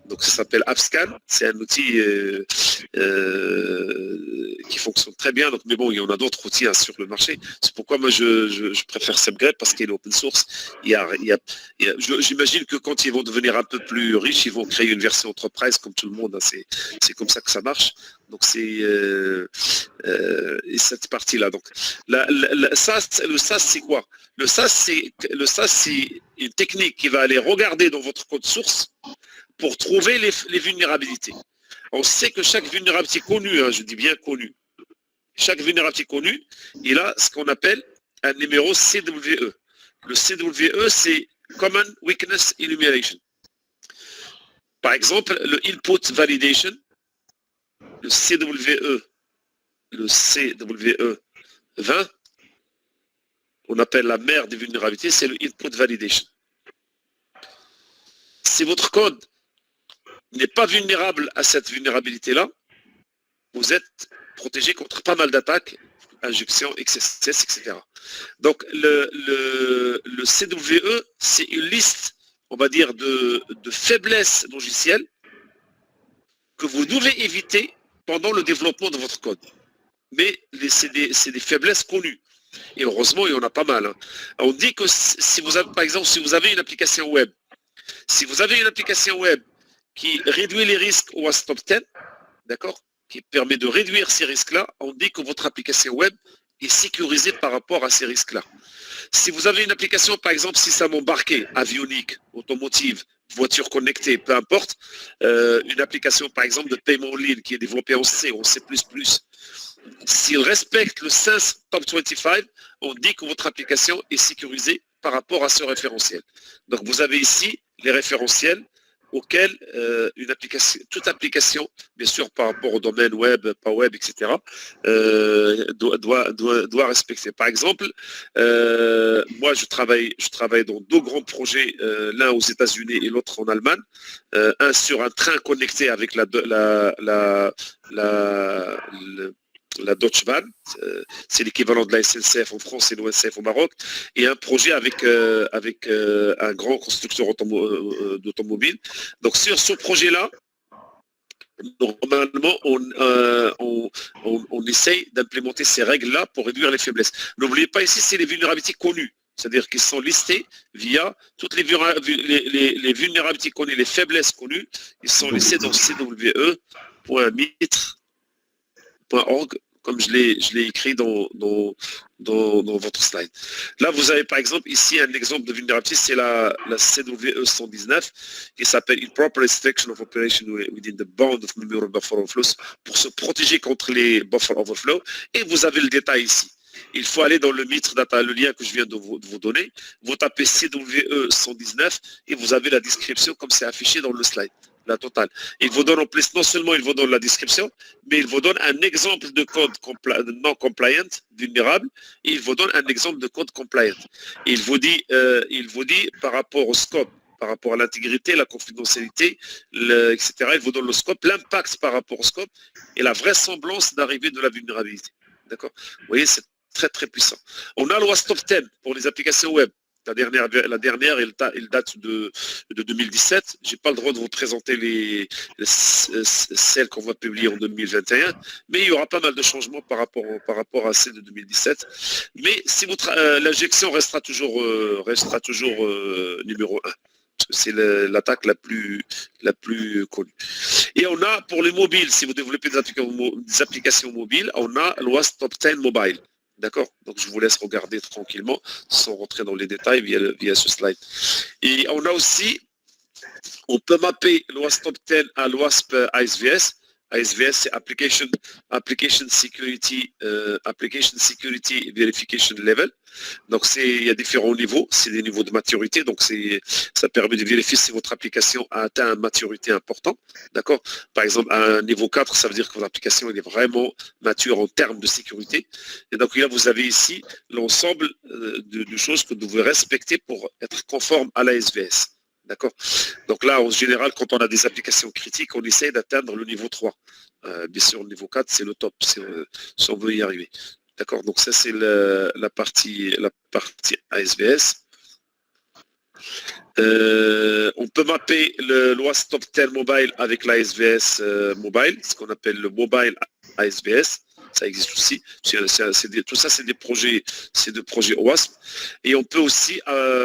Donc ça s'appelle AppScan, c'est un outil qui fonctionne très bien. Donc, mais bon, il y en a d'autres outils sur le marché. C'est pourquoi moi je préfère SemGrep parce qu'il est open source. J'imagine que quand ils vont devenir un peu plus riches, ils vont créer une version enterprise comme tout le monde. Hein. C'est comme ça que ça marche. Donc c'est cette partie-là. Donc le SaaS c'est quoi? Le SaaS c'est une technique qui va aller regarder dans votre code source pour trouver les vulnérabilités. On sait que chaque vulnérabilité connue, hein, je dis bien connue, chaque vulnérabilité connue, il a ce qu'on appelle un numéro CWE. Le CWE, c'est Common Weakness Enumeration. Par exemple, le Input Validation, le le CWE 20, on appelle la mère des vulnérabilités, c'est le input validation. Si votre code n'est pas vulnérable à cette vulnérabilité-là, vous êtes protégé contre pas mal d'attaques, injections, XSS, etc. Donc le CWE, c'est une liste, on va dire, de faiblesses logicielles que vous devez éviter pendant le développement de votre code. Mais c'est des faiblesses connues. Et heureusement, il y en a pas mal. Hein. On dit que si vous avez, par exemple, si vous avez une application web, qui réduit les risques au WASP Top 10, d'accord, qui permet de réduire ces risques-là, on dit que votre application web est sécurisée par rapport à ces risques-là. Si vous avez une application, par exemple, système embarqué, avionique, automotive, voiture connectée, peu importe, une application, par exemple, de paiement en ligne qui est développée en C ou en C++, s'il respecte le Sense Top 25, on dit que votre application est sécurisée par rapport à ce référentiel. Donc, vous avez ici les référentiels auxquels toute application, bien sûr par rapport au domaine web, pas web, etc., doit respecter. Par exemple, moi je travaille dans deux grands projets, l'un aux États-Unis et l'autre en Allemagne, un sur un train connecté avec la Deutsche Bahn, c'est l'équivalent de la SNCF en France et l'ONCF au Maroc, et un projet avec un grand constructeur d'automobile. Donc sur ce projet-là, normalement, on essaye d'implémenter ces règles-là pour réduire les faiblesses. N'oubliez pas ici, c'est les vulnérabilités connues, c'est-à-dire qu'ils sont listés via toutes les vulnérabilités connues, les faiblesses connues, ils sont listés dans cwe.mitre.org, comme je l'ai écrit dans votre slide. Là, vous avez par exemple ici un exemple de vulnérabilité, c'est la CWE 119 qui s'appelle Improper Restriction of Operation within the bound of memory buffer overflows, pour se protéger contre les buffer overflow. Et vous avez le détail ici. Il faut aller dans le Mitre Data, le lien que je viens de vous donner. Vous tapez CWE 119 et vous avez la description comme c'est affiché dans le slide. La totale. Il vous donne en plus, non seulement il vous donne la description, mais il vous donne un exemple de code non compliant, vulnérable, et il vous donne un exemple de code compliant. Il vous dit par rapport au scope, par rapport à l'intégrité, la confidentialité, etc. Il vous donne le scope, l'impact par rapport au scope et la vraisemblance d'arrivée de la vulnérabilité. D'accord ? Vous voyez, c'est très très puissant. On a le WASP Top 10 pour les applications web. La dernière, elle date de 2017. Je n'ai pas le droit de vous présenter celles qu'on va publier en 2021, mais il y aura pas mal de changements par rapport à celle de 2017. Mais si l'injection restera toujours numéro 1. C'est l'attaque la plus connue. Et on a pour les mobiles, si vous développez des applications mobiles, on a l'OWASP Top 10 Mobile. D'accord? Donc je vous laisse regarder tranquillement sans rentrer dans les détails via ce slide. Et on a aussi, on peut mapper l'OWASP Top 10 à l'OWASP ASVS. ASVS, c'est Application Security Verification Level. Donc il y a différents niveaux, c'est des niveaux de maturité, donc ça permet de vérifier si votre application a atteint une maturité importante. D'accord? Par exemple, à un niveau 4, ça veut dire que votre application est vraiment mature en termes de sécurité. Et donc là, vous avez ici l'ensemble de choses que vous devez respecter pour être conforme à l'ASVS. D'accord. Donc là, en général, quand on a des applications critiques, on essaie d'atteindre le niveau 3. Bien sûr, le niveau 4, c'est le top, si on veut y arriver. D'accord. Donc ça, c'est la partie ASVS. On peut mapper l'OWASP Top 10 Mobile avec l'ASVS Mobile, ce qu'on appelle le Mobile ASVS. Ça existe aussi. Tout ça, c'est des projets OWASP. Et on peut aussi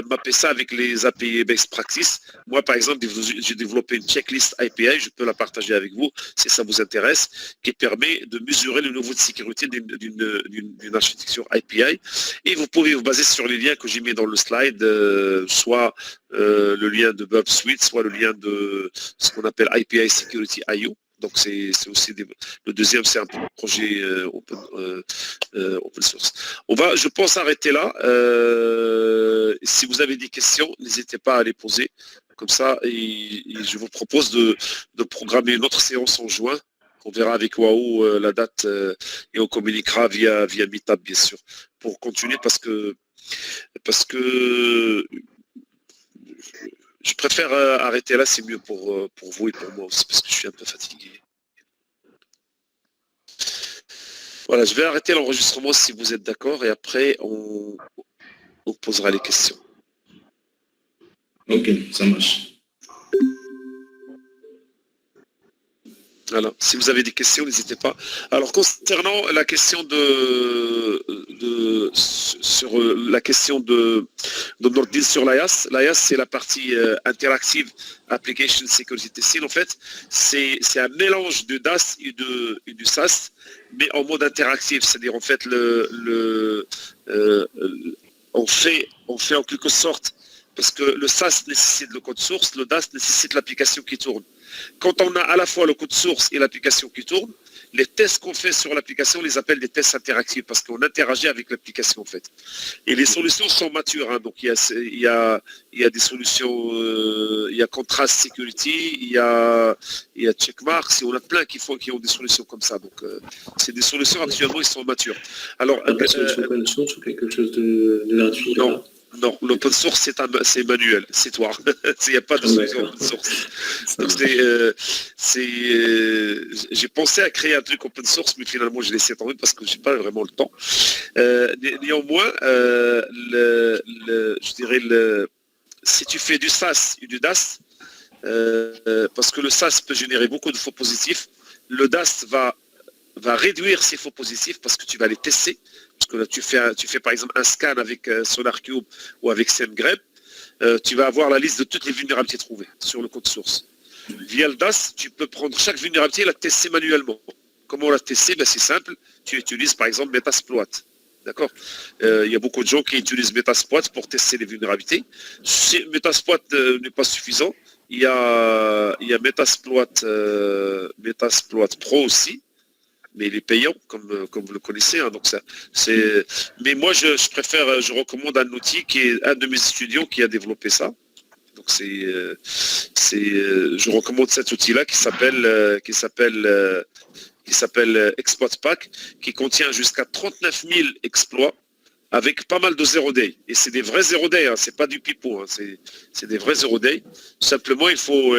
mapper ça avec les API Best Practice. Moi, par exemple, j'ai développé une checklist API, je peux la partager avec vous si ça vous intéresse, qui permet de mesurer le niveau de sécurité d'une architecture API. Et vous pouvez vous baser sur les liens que j'ai mis dans le slide, soit le lien de Burp Suite, soit le lien de ce qu'on appelle API Security IO. Donc c'est aussi le deuxième, c'est un projet open source. On va, je pense, arrêter là. Si vous avez des questions, n'hésitez pas à les poser. Comme ça, et je vous propose de programmer une autre séance en juin On verra avec Waouh la date et on communiquera via Meetup, bien sûr, pour continuer parce que je préfère arrêter là, c'est mieux pour vous et pour moi aussi, parce que je suis un peu fatigué. Voilà, je vais arrêter l'enregistrement si vous êtes d'accord, et après, on posera les questions. Ok, ça marche. Voilà. Si vous avez des questions, n'hésitez pas. Alors, concernant la question sur la question de Nordin sur l'IaaS, l'IaaS, c'est la partie interactive Application Security Testing. En fait, c'est un mélange de DAS et du SaaS, mais en mode interactif. C'est-à-dire, en fait, on fait en quelque sorte, parce que le SaaS nécessite le code source, le DAS nécessite l'application qui tourne. Quand on a à la fois le code source et l'application qui tourne, les tests qu'on fait sur l'application, on les appelle des tests interactifs parce qu'on interagit avec l'application en fait. Et les solutions sont matures. Hein. Donc il y a des solutions, il y a Contrast Security, il y a Checkmarks, et on a plein qui ont des solutions comme ça. Donc c'est des solutions actuellement, ils sont matures. Alors, une solution open source ou quelque chose de gratuit? Non, l'open source, c'est manuel, c'est toi. Il n'y a pas de solution open source. Donc, j'ai pensé à créer un truc open source, mais finalement, j'ai laissé tomber parce que je n'ai pas vraiment le temps. Néanmoins, je dirais, si tu fais du SaaS et du DAS, parce que le SaaS peut générer beaucoup de faux positifs, le DAS va réduire ces faux positifs parce que tu vas les tester. Parce que là, tu fais par exemple un scan avec SonarCube ou avec SendGrep, tu vas avoir la liste de toutes les vulnérabilités trouvées sur le code source. Via le DAS, tu peux prendre chaque vulnérabilité et la tester manuellement. Comment la tester? C'est simple, tu utilises par exemple Metasploit. D'accord. Il y a beaucoup de gens qui utilisent Metasploit pour tester les vulnérabilités. Si Metasploit n'est pas suffisant, il y a Metasploit Pro aussi, mais il est payant, comme vous le connaissez. Hein, donc mais moi, je recommande un outil qui est un de mes étudiants qui a développé ça. Donc je recommande cet outil-là qui s'appelle Exploit Pack, qui contient jusqu'à 39 000 exploits avec pas mal de zero day. Et c'est des vrais zero day, hein, c'est pas du pipeau, hein, c'est des vrais zero day. Simplement, il faut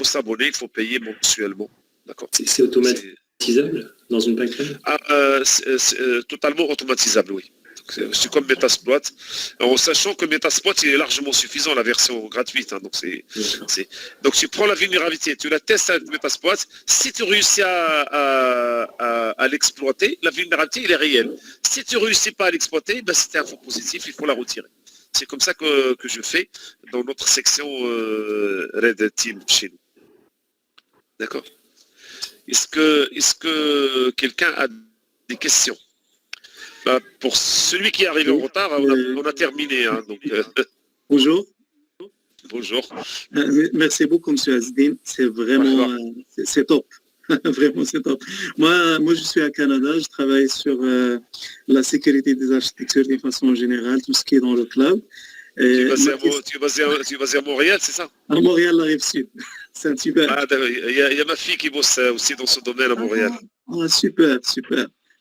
s'abonner, il faut payer mensuellement. D'accord. C'est automatisable dans une pipeline? C'est totalement automatisable, oui. C'est comme Metasploit, en sachant que Metasploit il est largement suffisant, la version gratuite. Hein, donc tu prends la vulnérabilité, tu la testes avec Metasploit. Si tu réussis à l'exploiter, la vulnérabilité elle est réelle. Si tu ne réussis pas à l'exploiter, c'était un faux positif, il faut la retirer. C'est comme ça que je fais dans notre section Red Team chez nous. D'accord. Est-ce que quelqu'un a des questions? Pour celui qui est arrivé en retard, on a terminé. Hein, donc, Bonjour. Bonjour. Merci beaucoup, M. Azdine. C'est vraiment c'est top. Vraiment, c'est top. Moi, je suis à Canada. Je travaille sur la sécurité des architectures de façon générale, tout ce qui est dans le cloud. Tu es basé à Montréal, c'est ça? À Montréal, la rive sud. C'est un super. Il y a ma fille qui bosse aussi dans ce domaine à Montréal. Super.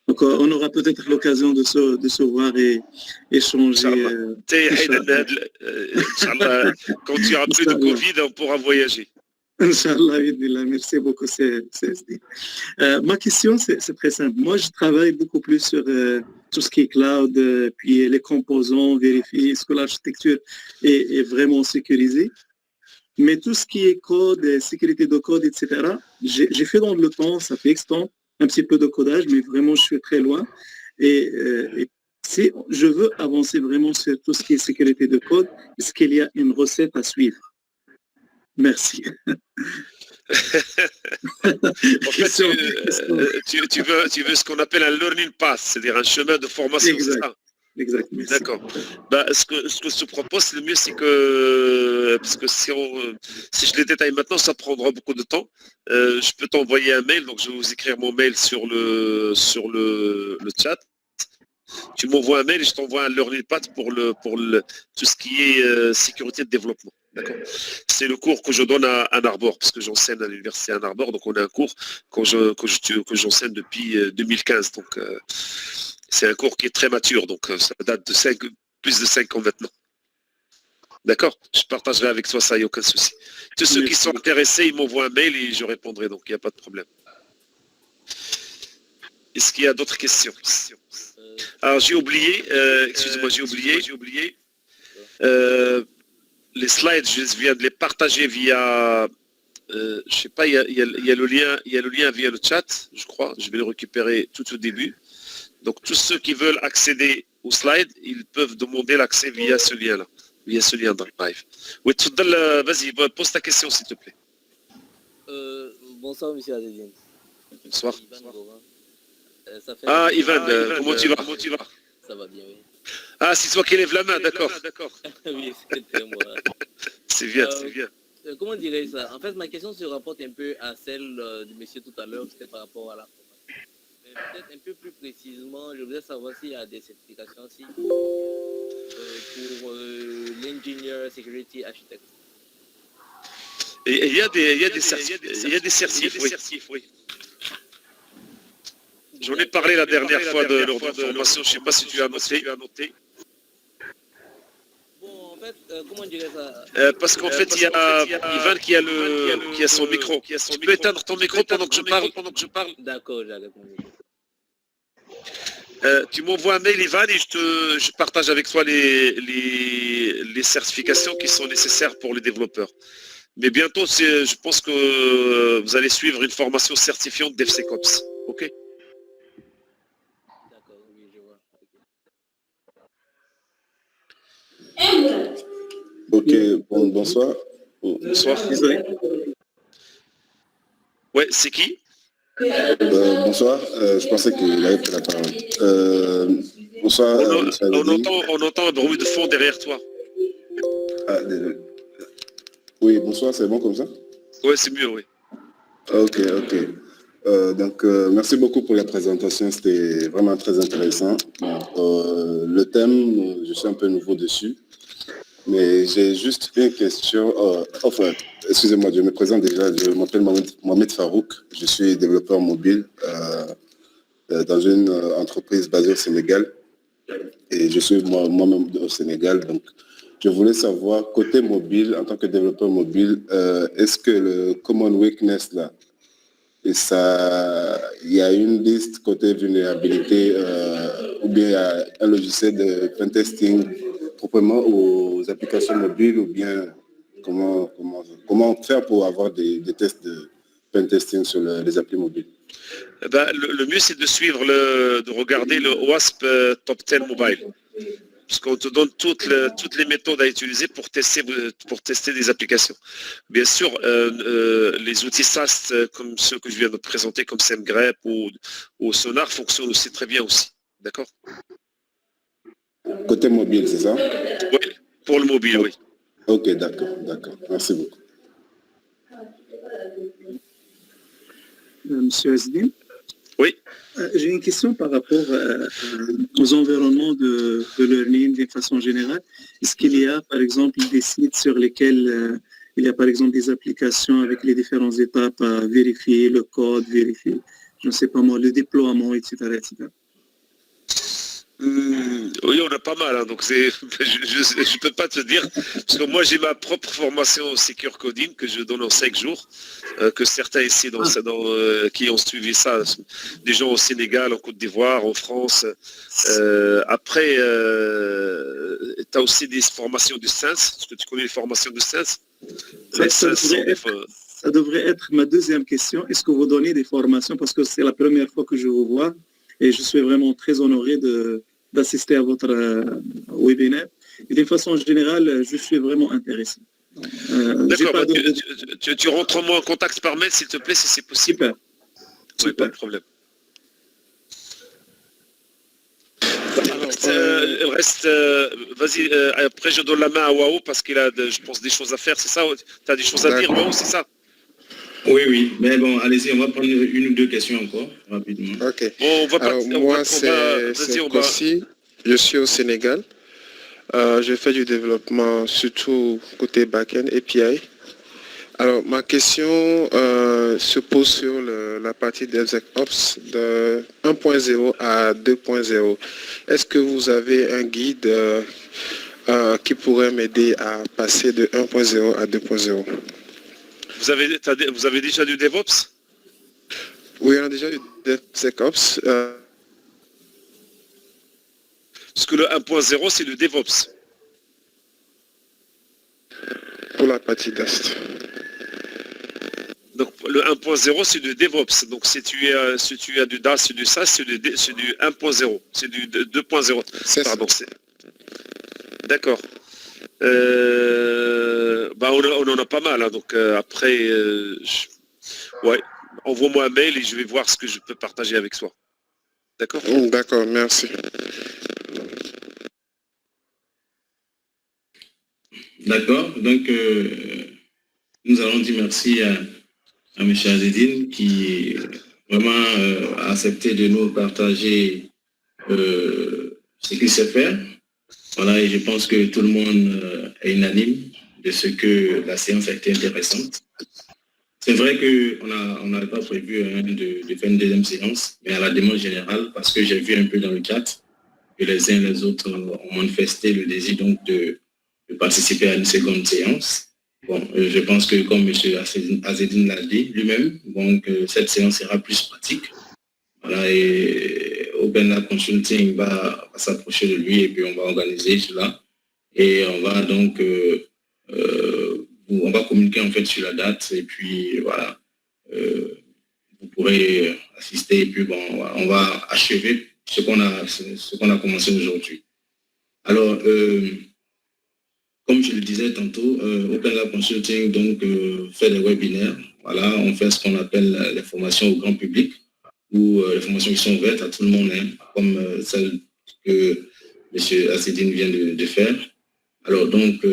Donc, on aura peut-être l'occasion de se voir et échanger. Quand tu auras plus de Covid, on pourra voyager. Inch'Allah, merci beaucoup. Ma question, c'est très simple. Moi, je travaille beaucoup plus sur tout ce qui est cloud, puis les composants, vérifier est-ce que l'architecture est vraiment sécurisée. Mais tout ce qui est code, sécurité de code, etc., j'ai fait dans le temps, ça fait temps, un petit peu de codage, mais vraiment, je suis très loin. Et si je veux avancer vraiment sur tout ce qui est sécurité de code, est-ce qu'il y a une recette à suivre? Merci. En fait, tu veux ce qu'on appelle un learning path, c'est-à-dire un chemin de formation, c'est ça? Exactement. D'accord. Ce que je te propose, le mieux, c'est que, parce que si je les détaille maintenant, ça prendra beaucoup de temps. Je peux t'envoyer un mail, donc je vais vous écrire mon mail sur le chat. Tu m'envoies un mail et je t'envoie un learning path pour tout ce qui est sécurité de développement. D'accord. C'est le cours que je donne à Ann Arbor, parce que j'enseigne à l'université Ann Arbor, donc on a un cours que j'enseigne depuis 2015. Donc c'est un cours qui est très mature, donc ça date de plus de 5 ans maintenant. D'accord. Je partagerai avec toi ça, il n'y a aucun souci. Tous ceux qui sont intéressés, ils m'envoient un mail et je répondrai, donc il n'y a pas de problème. Est-ce qu'il y a d'autres questions? Alors j'ai oublié, excusez-moi, j'ai oublié. Les slides, je viens de les partager via, je sais pas, il y a le lien via le chat, je crois. Je vais le récupérer tout au début. Donc tous ceux qui veulent accéder aux slides, ils peuvent demander l'accès via ce lien-là, via ce lien Drive. Oui, vas-y, pose ta question s'il te plaît. Bonsoir, monsieur Azedine. Bonsoir. Ivan, comment tu vas? Ça va bien, oui. Ah, c'est toi qui lève la main, d'accord. Oui, c'était moi. C'est bien. Comment dirais-je ça? En fait, ma question se rapporte un peu à celle du monsieur tout à l'heure, c'était par rapport à la formation. Mais peut-être un peu plus précisément, je voudrais savoir s'il y a des certifications aussi pour l'ingénieur security architect. Et il y a des certifs, oui. J'en ai parlé la dernière fois de leur formation, je ne sais pas si tu as noté. Bon, en fait, comment dirais ça? Parce qu'en fait, il y a Ivan qui a son micro. Tu peux éteindre ton micro pendant que je parle? D'accord, j'arrête mon micro. Tu m'envoies un mail, Ivan, et je partage avec toi les certifications qui sont nécessaires pour les développeurs. Mais bientôt, je pense que vous allez suivre une formation certifiante DevSecOps. OK? Ok, bonsoir. Bonsoir. Ouais, c'est qui? Bonsoir, je pensais qu'il avait pris la parole. Bonsoir. On entend un bruit de fond derrière toi. Ah, désolé. Oui, bonsoir, c'est bon comme ça? Ouais, c'est mieux, oui. Ok. Donc, merci beaucoup pour la présentation, c'était vraiment très intéressant. Le thème, je suis un peu nouveau dessus, mais j'ai juste une question. Enfin, excusez-moi, je me présente déjà, je m'appelle Mohamed Farouk, je suis développeur mobile dans une entreprise basée au Sénégal, et je suis moi-même au Sénégal, donc je voulais savoir, côté mobile, en tant que développeur mobile, est-ce que le Common Weakness là, et ça, il y a une liste côté vulnérabilité ou bien il y a un logiciel de pentesting proprement aux applications mobiles ou bien comment faire pour avoir des tests de pentesting sur les applis mobiles? Le mieux, c'est de suivre de regarder le OWASP Top 10 Mobile. Parce qu'on te donne toutes les méthodes à utiliser pour tester des applications. Bien sûr, les outils SAST comme ceux que je viens de présenter, comme SEMGREP ou Sonar, fonctionnent aussi très bien aussi. D'accord? Côté mobile, c'est ça? Oui, pour le mobile, oui. Ok, d'accord. Merci beaucoup. Monsieur Azedine? Oui. J'ai une question par rapport aux environnements de learning de façon générale. Est-ce qu'il y a, par exemple, des sites sur lesquels il y a, par exemple, des applications avec les différentes étapes à vérifier, le code, vérifier, je ne sais pas moi, le déploiement, etc. Oui, on a pas mal, hein, donc je ne peux pas te dire, parce que moi j'ai ma propre formation au Secure Coding que je donne en 5 jours, que certains ici qui ont suivi ça, des gens au Sénégal, en Côte d'Ivoire, en France. Après, tu as aussi des formations de SENS, est-ce que tu connais les formations de SENS? Ça devrait être ma deuxième question. Est-ce que vous donnez des formations? Parce que c'est la première fois que je vous vois et je suis vraiment très honoré d'assister à votre webinaire. Et de façon générale, je suis vraiment intéressé. D'accord, tu rentres moi en contact par mail, s'il te plaît, si c'est possible. Super. Oui, pas de problème. Reste, vas-y, après je donne la main à Wao parce qu'il a, je pense, des choses à faire, c'est ça? Tu as des choses à dire, Wao, c'est ça? Oui, mais bon, allez-y, on va prendre une ou deux questions encore, rapidement. Ok. Bon, Alors, moi, c'est Kossi, je suis au Sénégal. Je fais du développement surtout côté back-end API. Alors, ma question se pose sur la partie DevSecOps de 1.0 à 2.0. Est-ce que vous avez un guide qui pourrait m'aider à passer de 1.0 à 2.0? Vous avez déjà du DevOps? Oui, on a déjà du DevSecOps. Parce que le 1.0, c'est le DevOps. Pour la partie DAST. Donc le 1.0, c'est du DevOps. Donc si tu as du DAS, c'est du SAS, c'est du 1.0. C'est du 2.0. Pardon. D'accord. On en a pas mal. Hein, donc après, ouais, envoie-moi un mail et je vais voir ce que je peux partager avec toi. D'accord? D'accord, merci. D'accord. Donc, nous allons dire merci à M. Azedine qui vraiment a accepté de nous partager ce qu'il sait faire. Voilà, et je pense que tout le monde est unanime de ce que la séance a été intéressante. C'est vrai qu'on n'avait pas prévu de faire une deuxième séance, mais à la demande générale, parce que j'ai vu un peu dans le chat que les uns et les autres ont manifesté le désir donc de participer à une seconde séance. Bon, je pense que comme M. Azedine l'a dit lui-même, donc cette séance sera plus pratique. Voilà, et Open Lab Consulting va s'approcher de lui et puis on va organiser cela. Et on va donc on va communiquer en fait sur la date et puis voilà, vous pourrez assister et puis bon, on va achever ce qu'on a commencé aujourd'hui. Alors, comme je le disais tantôt, Open Lab Consulting donc fait des webinaires. Voilà, on fait ce qu'on appelle les formations au grand public ou les formations qui sont ouvertes à tout le monde, hein, comme celle que M. Azedine vient de faire. Alors donc,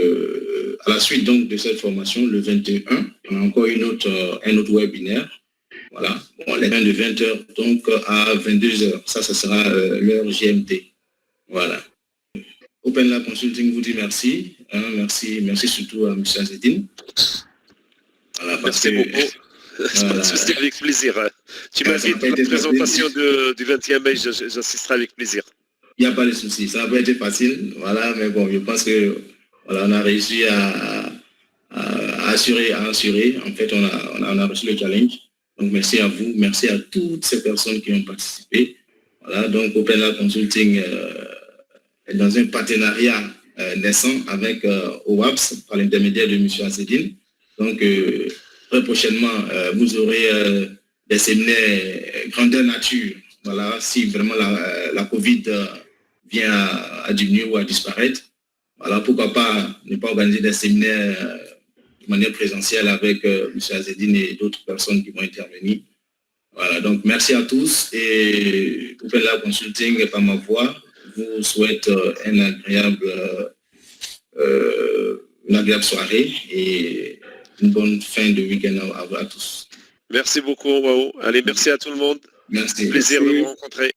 à la suite donc de cette formation, le 21, on a encore un autre webinaire. Voilà, bon, les de 20h donc à 22h. Ça sera l'heure GMT. Voilà. Open Lab Consulting vous dit merci. Hein, merci surtout à M. Azedine. Voilà, merci beaucoup. Voilà. C'est avec plaisir. Tu m'as dit la présentation du 21 mai, j'assisterai avec plaisir. Il n'y a pas de souci, ça n'a pas été facile, voilà, mais bon, je pense que voilà, on a réussi à assurer. En fait, on a reçu le challenge. Donc, merci à vous, merci à toutes ces personnes qui ont participé. Voilà, donc Open Lab Consulting est dans un partenariat naissant avec OWAPS par l'intermédiaire de M. Azedine. Donc, très prochainement, vous aurez des séminaires grandeur nature. Voilà, si vraiment la Covid vient à diminuer ou à disparaître, voilà, pourquoi pas ne pas organiser des séminaires de manière présentielle avec M. Azedine et d'autres personnes qui vont intervenir. Voilà, donc merci à tous et Open Lab Consulting par ma voix vous souhaite une agréable soirée et une bonne fin de week-end à tous. Merci beaucoup, Wao. Allez, merci à tout le monde. Merci. Plaisir de vous rencontrer.